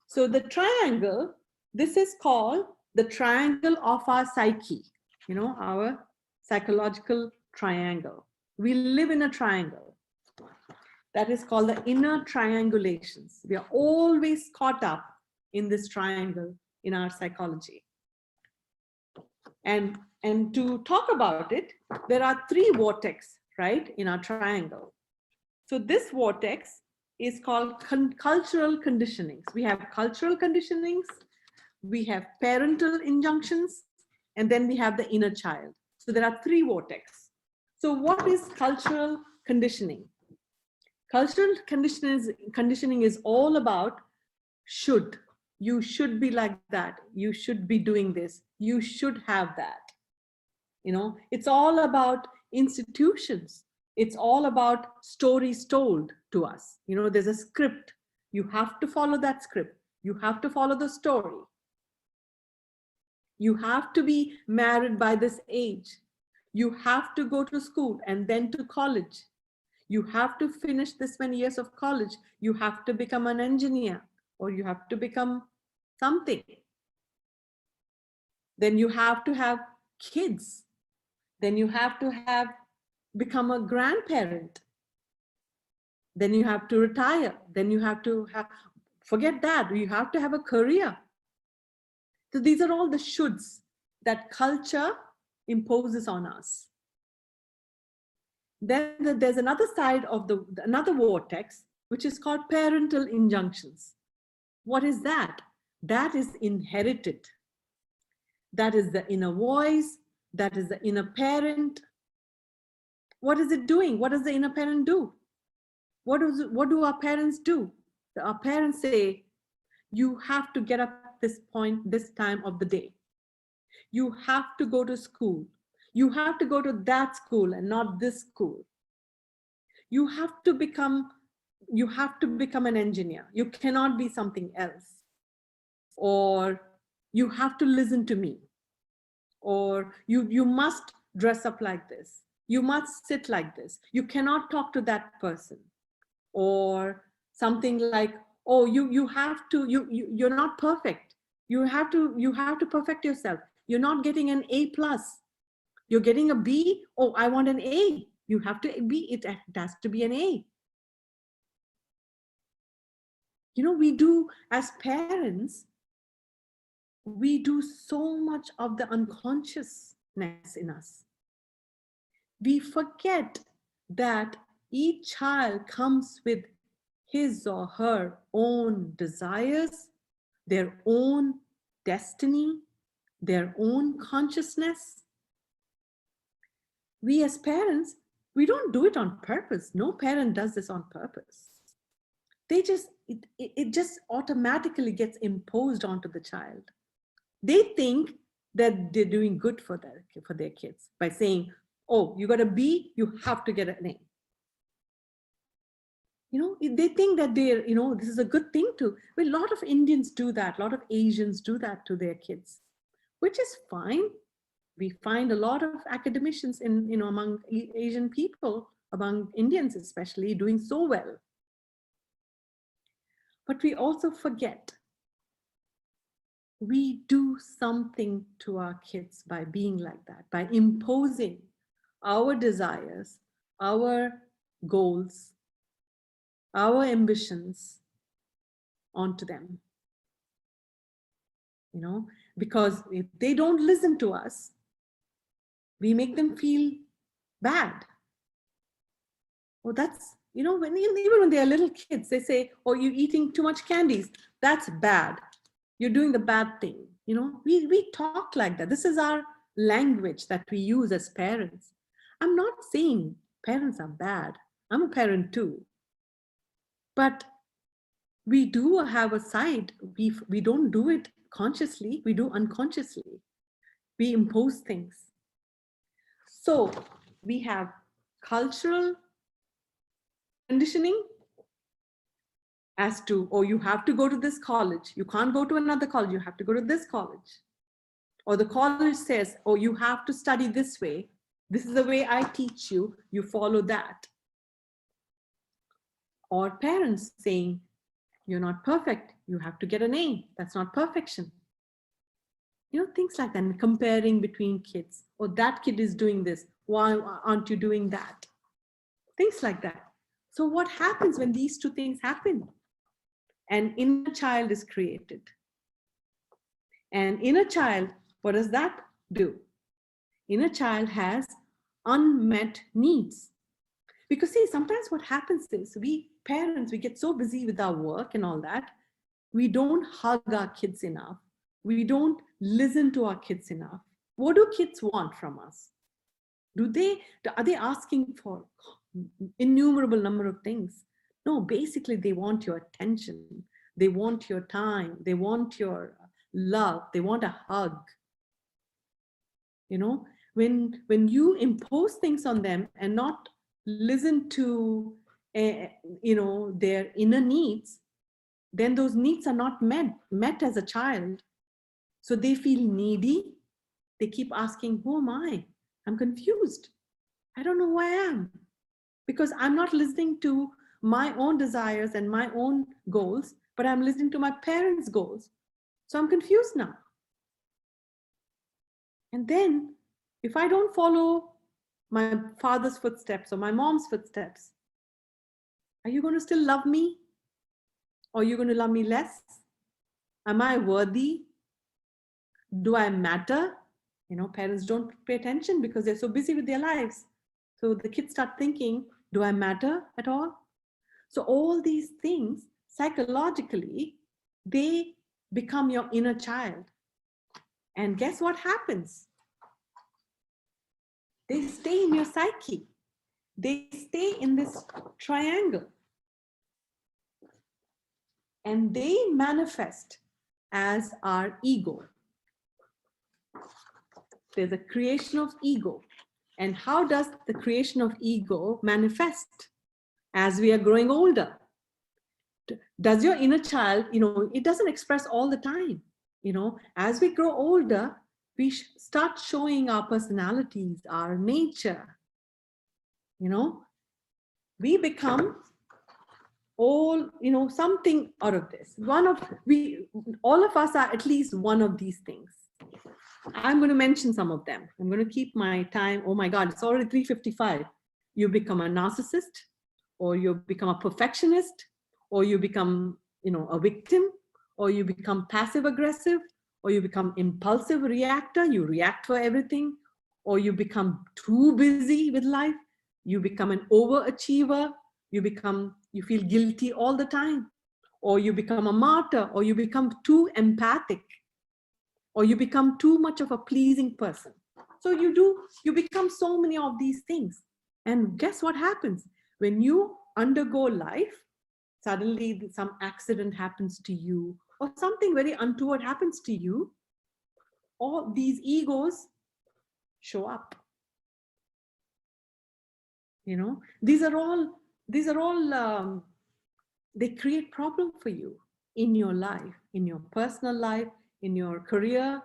So the triangle, this is called the triangle of our psyche, you know, our psychological triangle. We live in a triangle. That is called the inner triangulations. We are always caught up in this triangle in our psychology. And to talk about it, there are 3 vortex, right, in our triangle. So this vortex is called cultural conditionings. We have cultural conditionings, we have parental injunctions, and then we have the inner child. So there are 3 vortex. So what is cultural conditioning? Cultural conditioning is all about should. You should be like that. You should be doing this. You should have that. You know, it's all about institutions. It's all about stories told to us. You know, there's a script. You have to follow that script. You have to follow the story. You have to be married by this age. You have to go to school and then to college. You have to finish this many years of college. You have to become an engineer, or you have to become something. Then you have to have kids. Then you have to become a grandparent. Then you have to retire. Then you have to forget that. You have to have a career. So these are all the shoulds that culture imposes on us. Then there's another side of another vortex, which is called parental injunctions. What is that? That is inherited. That is the inner voice. That is the inner parent. What is it doing? What does the inner parent do? What do our parents do? Our parents say, you have to get up at this time of the day. You have to go to school. You have to go to that school and not this school. You have to become an engineer. You cannot be something else. Or you have to listen to me. Or you must dress up like this. You must sit like this. You cannot talk to that person. Or something like, oh, you're not perfect. You have to perfect yourself. You're not getting an A+. You're getting a B. Oh, I want an A. You have to be, it has to be an A. You know, we do, as parents, we do so much of the unconsciousness in us. We forget that each child comes with his or her own desires, their own destiny, their own consciousness. We as parents, we don't do it on purpose. No parent does this on purpose. It just automatically gets imposed onto the child. They think that they're doing good for their kids by saying, oh, you got a B, you have to get an A. You know, they think that this is a good thing to. Well, a lot of Indians do that. A lot of Asians do that to their kids, which is fine. We find a lot of academicians among Asian people, among Indians especially, doing so well. But we also forget we do something to our kids by being like that, by imposing our desires, our goals, our ambitions onto them. You know, because if they don't listen to us, we make them feel bad. Oh, that's, even when they are little kids, they say, oh, you're eating too much candies. That's bad. You're doing the bad thing. You know, we talk like that. This is our language that we use as parents. I'm not saying parents are bad. I'm a parent too. But we do have a side. We don't do it consciously, we do unconsciously. We impose things. So we have cultural conditioning as to, oh, you have to go to this college. You can't go to another college. You have to go to this college. Or the college says, oh, you have to study this way. This is the way I teach you. You follow that. Or parents saying, you're not perfect. You have to get an A. That's not perfection. You know, things like that. And comparing between kids. Or that kid is doing this. Why aren't you doing that? Things like that. So what happens when these two things happen? An inner child is created. And inner child, what does that do? Inner child has unmet needs. Because see, sometimes what happens is we parents, we get so busy with our work and all that, we don't hug our kids enough. We don't listen to our kids enough. What do kids want from us? Are they asking for innumerable number of things? No, basically they want your attention. They want your time. They want your love. They want a hug. You know, when you impose things on them and not listen to, you know, their inner needs, then those needs are not met as a child. So they feel needy. They keep asking, who am I? I'm confused. I don't know who I am. Because I'm not listening to my own desires and my own goals, but I'm listening to my parents' goals. So I'm confused now. And then if I don't follow my father's footsteps or my mom's footsteps, are you going to still love me? Or are you going to love me less? Am I worthy? Do I matter? You know, parents don't pay attention because they're so busy with their lives. So the kids start thinking, do I matter at all? So all these things, psychologically, they become your inner child. And guess what happens? They stay in your psyche. They stay in this triangle. And they manifest as our ego. There's a creation of ego. And how does the creation of ego manifest as we are growing older? Does your inner child, you know, it doesn't express all the time. You know, as we grow older, we start showing our personalities, our nature. You know, we become all, you know, something out of this. All of us are at least one of these things. I'm going to mention some of them. I'm going to keep my time. Oh my God, it's already 3:55. You become a narcissist, or you become a perfectionist, or you become, you know, a victim, or you become passive aggressive, or you become impulsive reactor. You react for everything, or you become too busy with life. You become an overachiever. You feel guilty all the time, or you become a martyr, or you become too empathic, or you become too much of a pleasing person. So you become so many of these things. And guess what happens? When you undergo life, suddenly some accident happens to you, or something very untoward happens to you, all these egos show up. You know, these are all, they create problem for you in your life, in your personal life, in your career,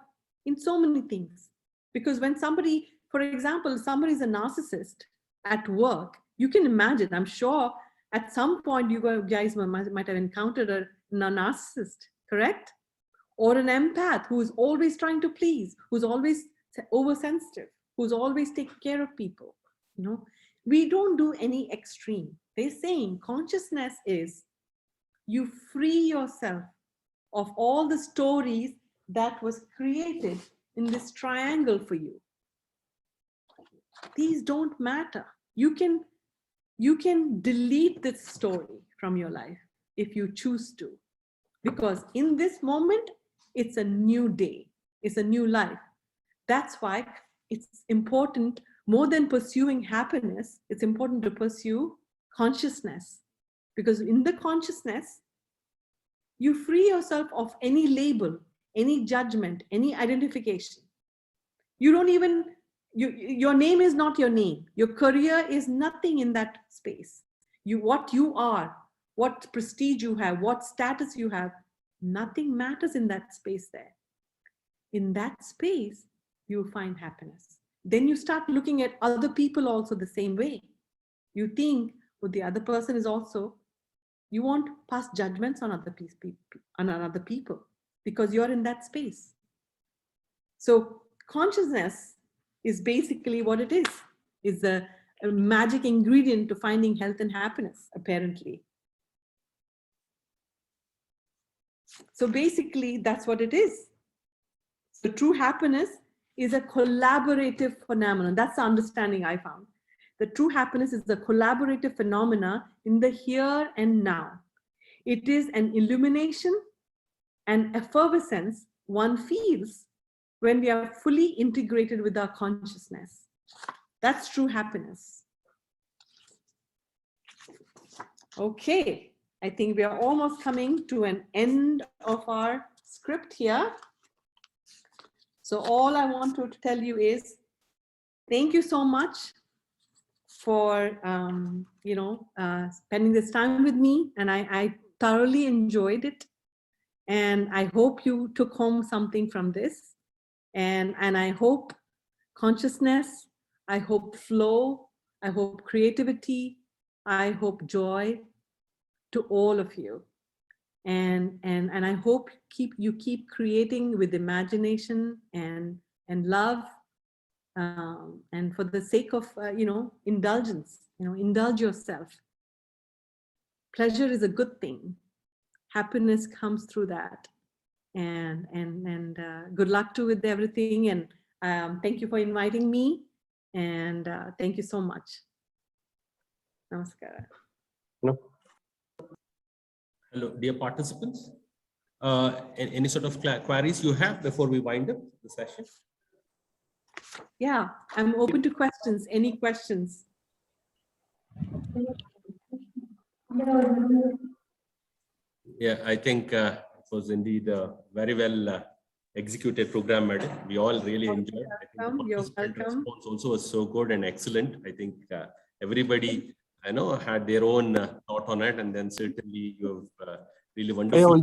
in so many things. Because when somebody, for example, somebody is a narcissist at work, you can imagine, I'm sure at some point you guys might have encountered a narcissist, correct? Or an empath who is always trying to please, who's always oversensitive, who's always taking care of people. You know, we don't do any extreme. They're saying consciousness is you free yourself of all the stories that was created in this triangle for you. These don't matter. You can delete this story from your life if you choose to, because in this moment, it's a new day. It's a new life. That's why it's important, more than pursuing happiness, it's important to pursue consciousness, because in the consciousness, You free yourself of any label, any judgment, any identification. You don't even, your name is not your name. Your career is nothing in that space. What you are, what prestige you have, what status you have, nothing matters in that space there. In that space, you find happiness. Then you start looking at other people also the same way. You think, well, the other person is also, you won't pass judgments on other people because you're in that space. So consciousness is basically what it is a magic ingredient to finding health and happiness, apparently. So basically, that's what it is. So true happiness is a collaborative phenomenon. That's the understanding I found. The true happiness is the collaborative phenomena in the here and now. It is an illumination and effervescence one feels when we are fully integrated with our consciousness. That's true happiness. Okay, I think we are almost coming to an end of our script here. So all I want to tell you is, thank you so much for spending this time with me, and I thoroughly enjoyed it. And I hope you took home something from this. And I hope consciousness, I hope flow, I hope creativity, I hope joy to all of you. And I hope you keep creating with imagination and love, and for the sake of indulgence, indulge yourself. Pleasure is a good thing. Happiness comes through that. And good luck to with everything. And thank you for inviting me. And thank you so much. Namaskara. No. Hello, dear participants. Any sort of queries you have before we wind up the session? Yeah, I'm open to questions. Any questions? Yeah, I think it was indeed a very well executed program, madam. We all really enjoyed. I think the participant response also was so good and excellent. I think everybody, I know, had their own thought on it, and then certainly you have really wonderful.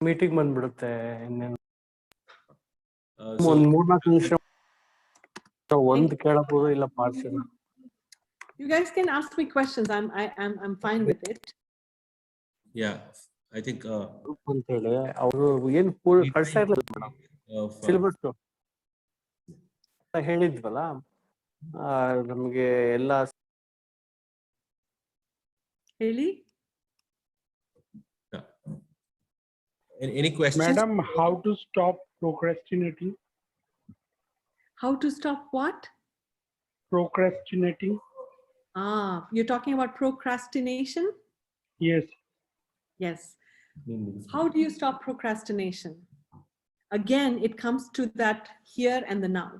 Meeting ಬಂದ್ಬಿಡುತ್ತೆ ಒಂದು ಕೇಳಬಹುದು ಇಲ್ಲ parcel. You guys can ask me questions. I'm fine with it. Yeah, I think ಅಂತ ಹೇಳಿ ಅವರು ಏನು ಕಳ್ಸ್ತಾ ಇರಲಿಲ್ಲ madam. Syllabus ಹೇಳಿದ್ವಲ್ಲ, ನಮಗೆ ಎಲ್ಲ ಹೇಳಿ. Any questions? Madam, how to stop procrastinating? How to stop what? Procrastinating. You're talking about procrastination? Yes. Yes. How do you stop procrastination? Again, it comes to that here and the now.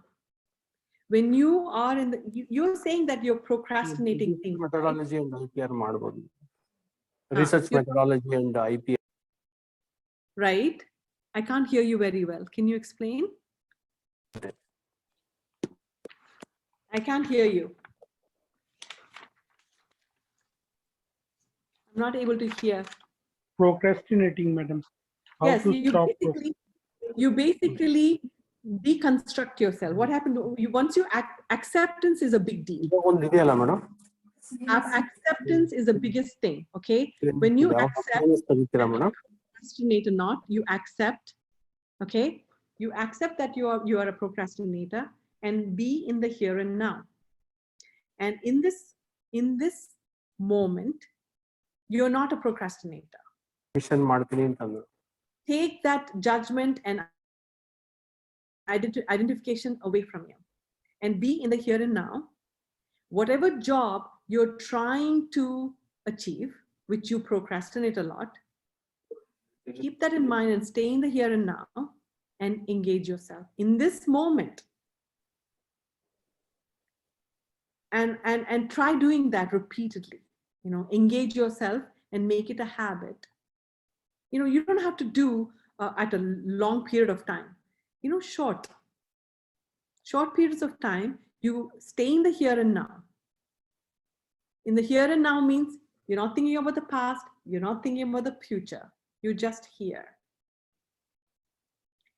When you are in the, you're saying that you're procrastinating things. Methodology and IPR ಮಾಡಬಹುದು. Research methodology and IPR. Right? I can't hear you very well. Can you explain? I can't hear you. I'm not able to hear. Procrastinating, madam. How Yes, to stop you basically deconstruct yourself. What happened to you once you acceptance is a big deal. Acceptance is the biggest thing. Okay, when you accept, procrastinate or not, you accept. Okay, you accept that you are a procrastinator and be in the here and now. And in this moment, you're not a procrastinator. Take that judgment and identification away from you and be in the here and now. Whatever job you're trying to achieve, which you procrastinate a lot, keep that in mind and stay in the here and now and engage yourself in this moment. And try doing that repeatedly. engage yourself and make it a habit. You don't have to do at a long period of time, short periods of time. You stay in the here and now. In the here and now means you're not thinking about the past, you're not thinking about the future, you're just here.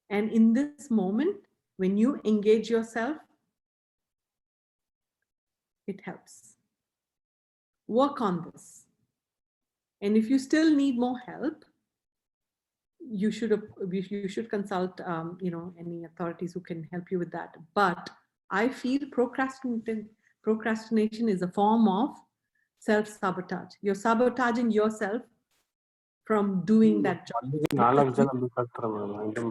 And in this moment, when you engage yourself, it helps. Work on this. And if you still need more help, you should consult any authorities who can help you with that. But I feel procrastination is a form of self-sabotage. You're sabotaging yourself from doing that job.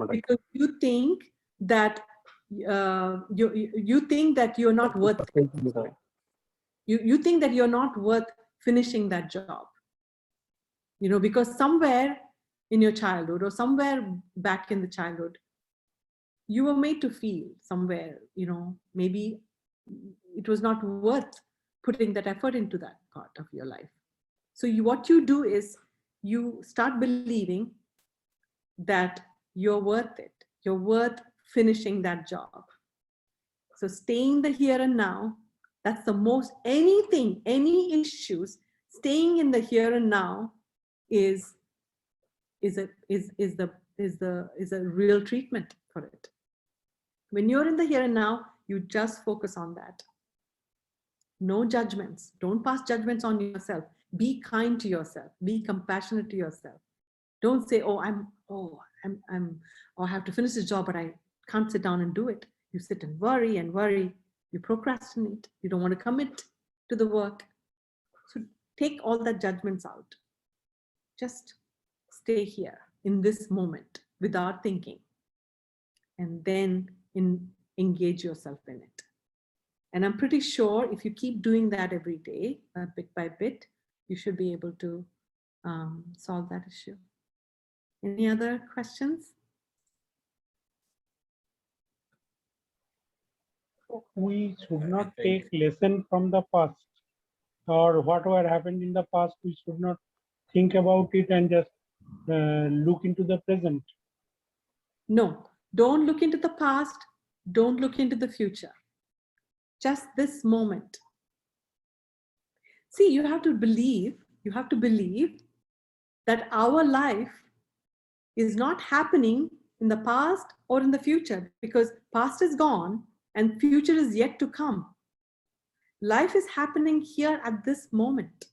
Because you think that you think that you're not worth it. You think that you're not worth finishing that job. Because somewhere in your childhood or somewhere back in the childhood, you were made to feel somewhere, maybe it was not worth putting that effort into that part of your life. So what you do is you start believing that you're worth it. You're worth finishing that job. So staying the here and now, that's the most, any issues, staying in the here and now is a real treatment for it. When you're in the here and now, you just focus on that. No judgments. Don't pass judgments on yourself. Be kind to yourself. Be compassionate to yourself. Don't say, I have to finish this job, but I can't sit down and do it. You sit and worry. You procrastinate. You don't want to commit to the work. So take all that judgments out. Just stay here in this moment without thinking, and then engage yourself in it. And I'm pretty sure if you keep doing that every day, bit by bit, you should be able to solve that issue. Any other questions? We should not take lesson from the past, or whatever happened in the past. We should not think about it and just look into the present. No, don't look into the past. Don't look into the future. Just this moment. See, you have to believe that our life is not happening in the past or in the future, because past is gone and future is yet to come. Life is happening here at this moment.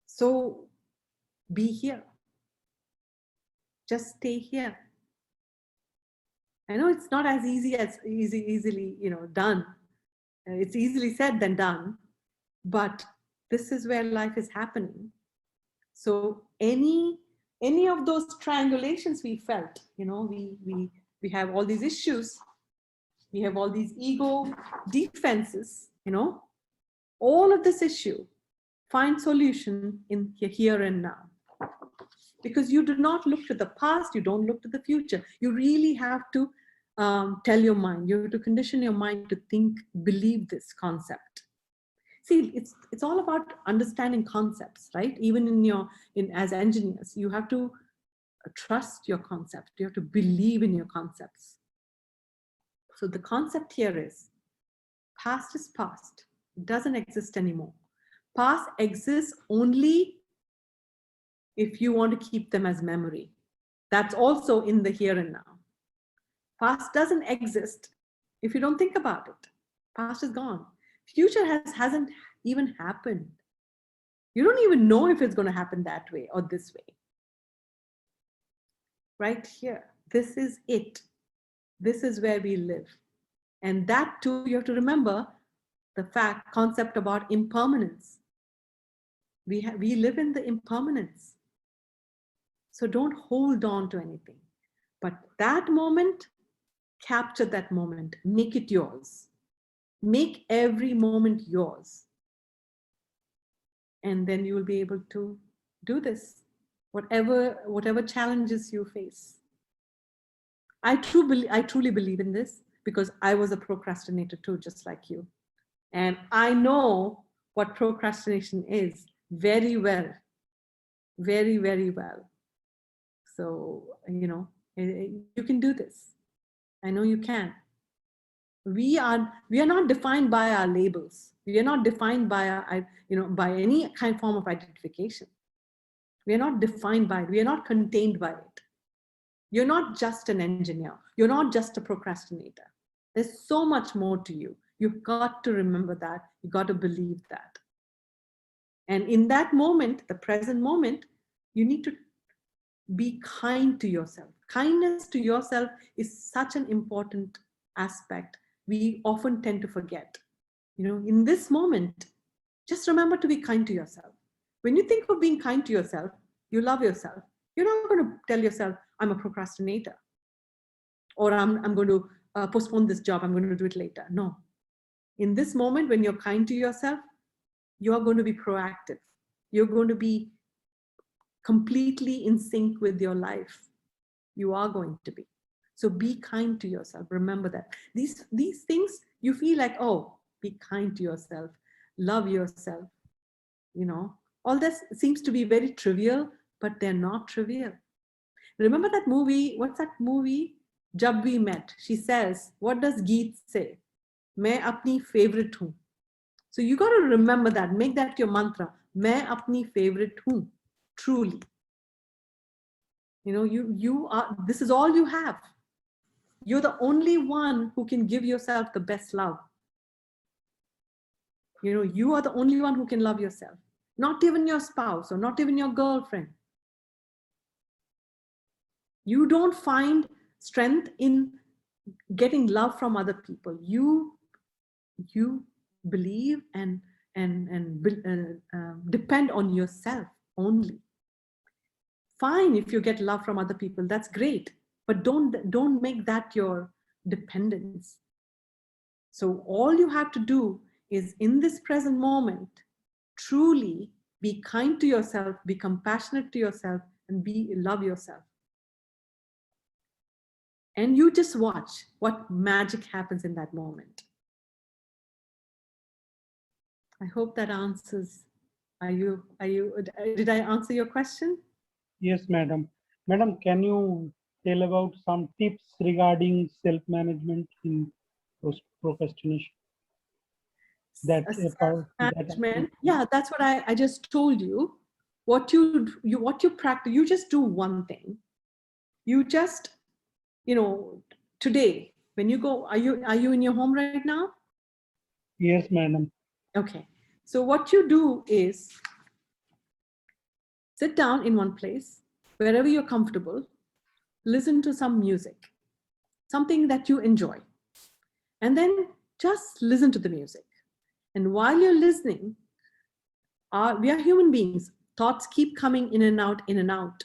So be here. Just stay here. I know it's not as easily done. It's easily said than done, but this is where life is happening. So any of those triangulations we felt, we have all these issues, we have all these ego defenses, all of this issue, find solution in here and now. Because you do not look to the past, you don't look to the future. You really have to tell your mind, you have to condition your mind to think, believe this concept. See, it's all about understanding concepts, right? Even as engineers, you have to trust your concept. You have to believe in your concepts. So the concept here is, past is past. It doesn't exist anymore. Past exists only if you want to keep them as memory. That's also in the here and now. Past doesn't exist if you don't think about it. Past is gone. Future hasn't even happened. You don't even know if it's going to happen that way or this way. Right here, this is it. This is where we live. And that too, you have to remember the concept about impermanence. We live in the impermanence. So don't hold on to anything. But that moment, capture that moment, make it yours. Make every moment yours. And then you will be able to do this, whatever challenges you face. I truly believe in this, because I was a procrastinator too, just like you. And I know what procrastination is very well, very, very well. So, you know, you can do this. I know you can. We are not defined by our labels. We are not defined by our, by any form of identification. We are not defined by it. We are not contained by it. You're not just an engineer. You're not just a procrastinator. There's so much more to you. You've got to remember that. You've got to believe that. And in that moment, the present moment, you need to be kind to yourself. Kindness to yourself is such an important aspect we often tend to forget. You know, in this moment, just remember to be kind to yourself. When you think of being kind to yourself, you love yourself. You're not going to tell yourself, I'm a procrastinator, or I'm going to postpone this job, I'm going to do it later. No. In this moment, when you're kind to yourself, you're going to be proactive. You're going to be completely in sync with your life. You are going to be. So be kind to yourself. Remember that. These things you feel like, oh, be kind to yourself, love yourself. You know, all this seems to be very trivial, but they're not trivial. Remember that movie? What's that movie? Jab We Met. She says, what does Geet say? Main apni favorite hu. So you got to remember that. Make that your mantra. Main apni favorite hu. Truly. You know, you are, this is all you have. You're the only one who can give yourself the best love. You know, you are the only one who can love yourself. Not even your spouse or not even your girlfriend. You don't find strength in getting love from other people. You believe and depend on yourself only. Fine if you get love from other people, that's great, but don't make that your dependence. So all you have to do is in this present moment, truly be kind to yourself, be compassionate to yourself, and love yourself. And you just watch what magic happens in that moment. I hope that answers. Did I answer your question? Yes, madam. Madam, can you tell about some tips regarding self-management in procrastination? Management. Yeah, that's what I just told you. What you practice, you just do one thing. You just, you know, today when you go, are you in your home right now? Yes, madam. Okay. So what you do is sit down in one place, wherever you're comfortable, listen to some music, something that you enjoy, and then just listen to the music. And while you're listening, we are human beings. Thoughts keep coming in and out,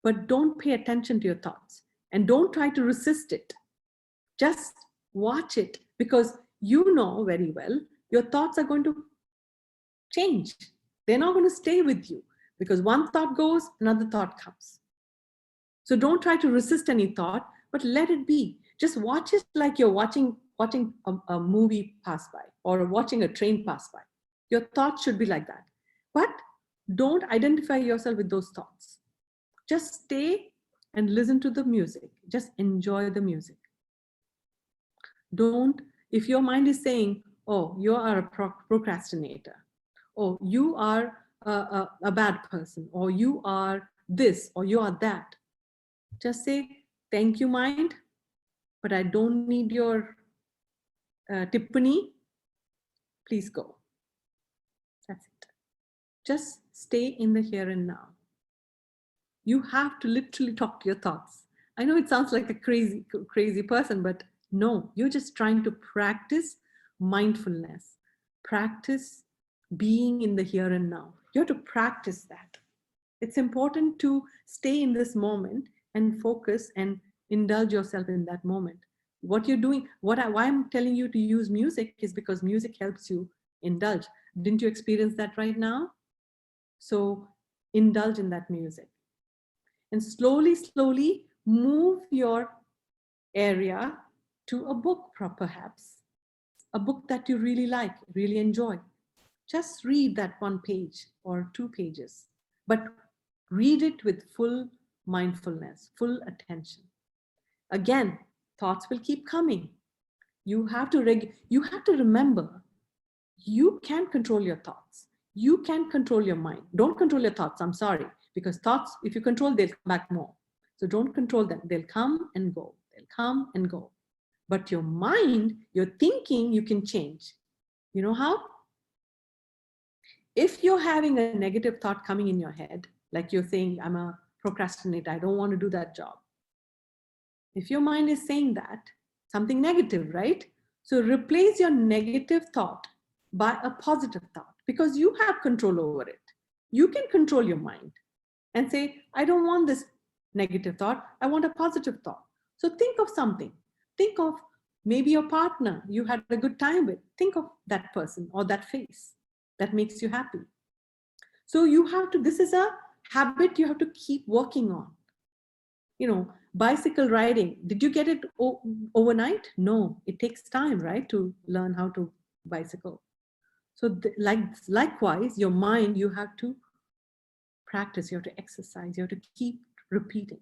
but don't pay attention to your thoughts and don't try to resist it. Just watch it, because you know very well your thoughts are going to change. They're not going to stay with you, because one thought goes, another thought comes. So don't try to resist any thought, but let it be. Just watch it like you're watching a movie pass by or watching a train pass by. Your thoughts should be like that. But don't identify yourself with those thoughts. Just stay and listen to the music. Just enjoy the music. Don't, if your mind is saying, oh, you are a procrastinator, or you are a bad person, or you are this, or you are that, just say, thank you, mind, but I don't need your tippani. Please go. That's it. Just stay in the here and now. You have to literally talk to your thoughts. I know it sounds like a crazy person, but no, you're just trying to practice mindfulness, practice being in the here and now. You have to practice that. It's important to stay in this moment and focus and indulge yourself in that moment. What you're doing, why I'm telling you to use music is because music helps you indulge. Didn't you experience that right now? So indulge in that music. And slowly move your area to a book, perhaps. A book that you really like, really enjoy. just read that 1 page or 2 pages, but read it with full mindfulness, full attention. Again, thoughts will keep coming. You have to remember, you can control your thoughts. You can control your mind. Don't control your thoughts, I'm sorry, because thoughts, if you control, they'll come back more. So don't control them. They'll come and go. They'll come and go. But your mind, your thinking, you can change. You know how? If you're having a negative thought coming in your head, like you're saying, I'm a procrastinator, I don't want to do that job. If your mind is saying that, something negative, right? So replace your negative thought by a positive thought, because you have control over it. You can control your mind and say, I don't want this negative thought, I want a positive thought. So think of something. Think of maybe your partner you had a good time with. Think of that person or that face that makes you happy. So you have to, this is a habit you have to keep working on. You know, bicycle riding, did you get it overnight? No, it takes time, right, to learn how to bicycle. So likewise, your mind, you have to practice, you have to exercise, you have to keep repeating.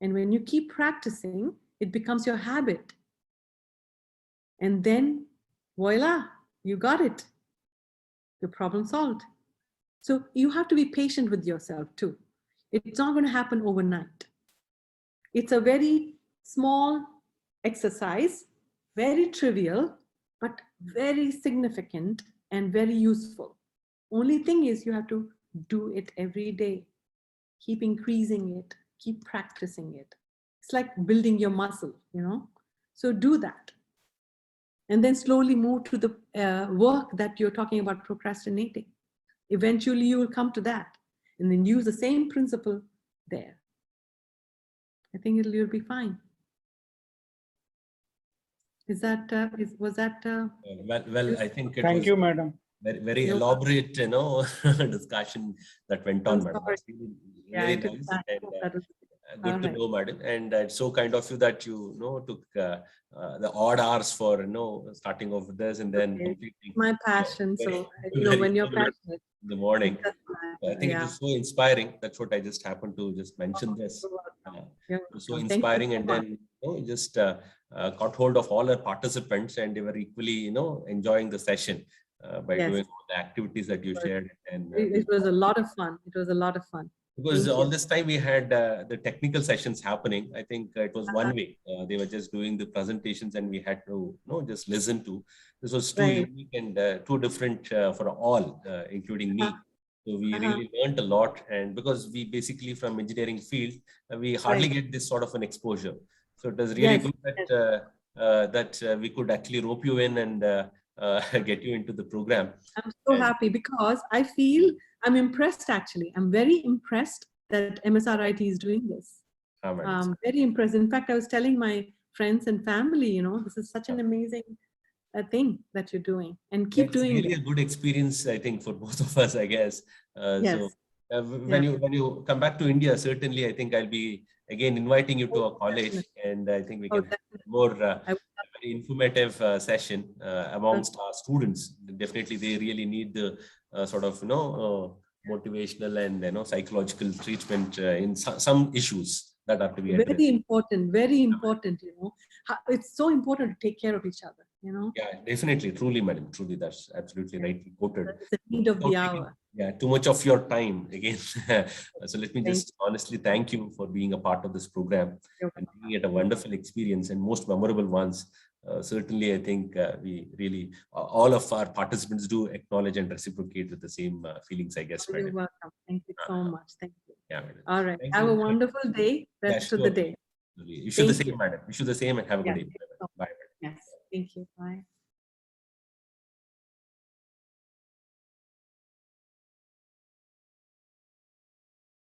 And when you keep practicing, it becomes your habit. And then, voila, you got it. Your problem solved. So you have to be patient with yourself too. It's not going to happen overnight. It's a very small exercise, very trivial, but very significant and very useful. Only thing is you have to do it every day. Keep increasing it, keep practicing it. It's like building your muscle, you know? So do that. And then slowly move to the work that you're talking about procrastinating. Eventually you will come to that and then use the same principle there. I think you'll be fine. Is that, was that? Well, I think it Thank was you, madam. very elaborate, you know, discussion that went on, madam. That's really Yeah, nice that and was good to right. know, madam. And it's so kind of you that you know took the odd hours for starting off with this and then Okay. completing. My passion. Very- So, you know, very when you're early passionate. in the morning. I think it Yeah. was so inspiring. That's what I just happened to just mention this. You're It was so welcome. Thank you inspiring, so and much. then just got hold of all our participants, and they were equally enjoying the session by Yes. doing all the activities that you shared. And It was a lot of fun. It was a lot of fun. because Thank all you. this time we had the technical sessions happening. I think it was one way. They were just doing the presentations and we had to just listen to. This was too Right. unique and too different for all, including me. So we Uh-huh. really learned a lot. And because we basically from engineering field, we hardly get this sort of an exposure. So it was really Yes. good that we could actually rope you in and get you into the program. I'm so And- happy because I feel I'm impressed actually. I'm very impressed that MSRIT is doing this. madam. Very impressed. In fact, I was telling my friends and family, this is such an amazing thing that you're doing, and keep It's doing really it. a good experience, I think, for both of us, I guess. Yes. So when you come back to India, certainly, I think I'll be again inviting you to a college, and I think we can have more very informative session amongst our students. Definitely, they really need the sort of motivational and psychological treatment in some issues that have to be addressed. Very important. Very important. It's so important to take care of each other. Yeah, definitely, truly, madam, truly, that's absolutely rightly quoted. It's the need of the hour. Yeah, too much of your time again. So let me just honestly thank you for being a part of this program and making it a wonderful experience and most memorable ones. Certainly, I think we really, all of our participants do acknowledge and reciprocate with the same feelings, I guess. You're welcome. Thank you so much. Thank you. Yeah, madam. All right. Thank Have you. a wonderful day. Rest of the day. You should the Thank same, madam. You should the same and have a good day. Bye. Yes. Thank you. Bye.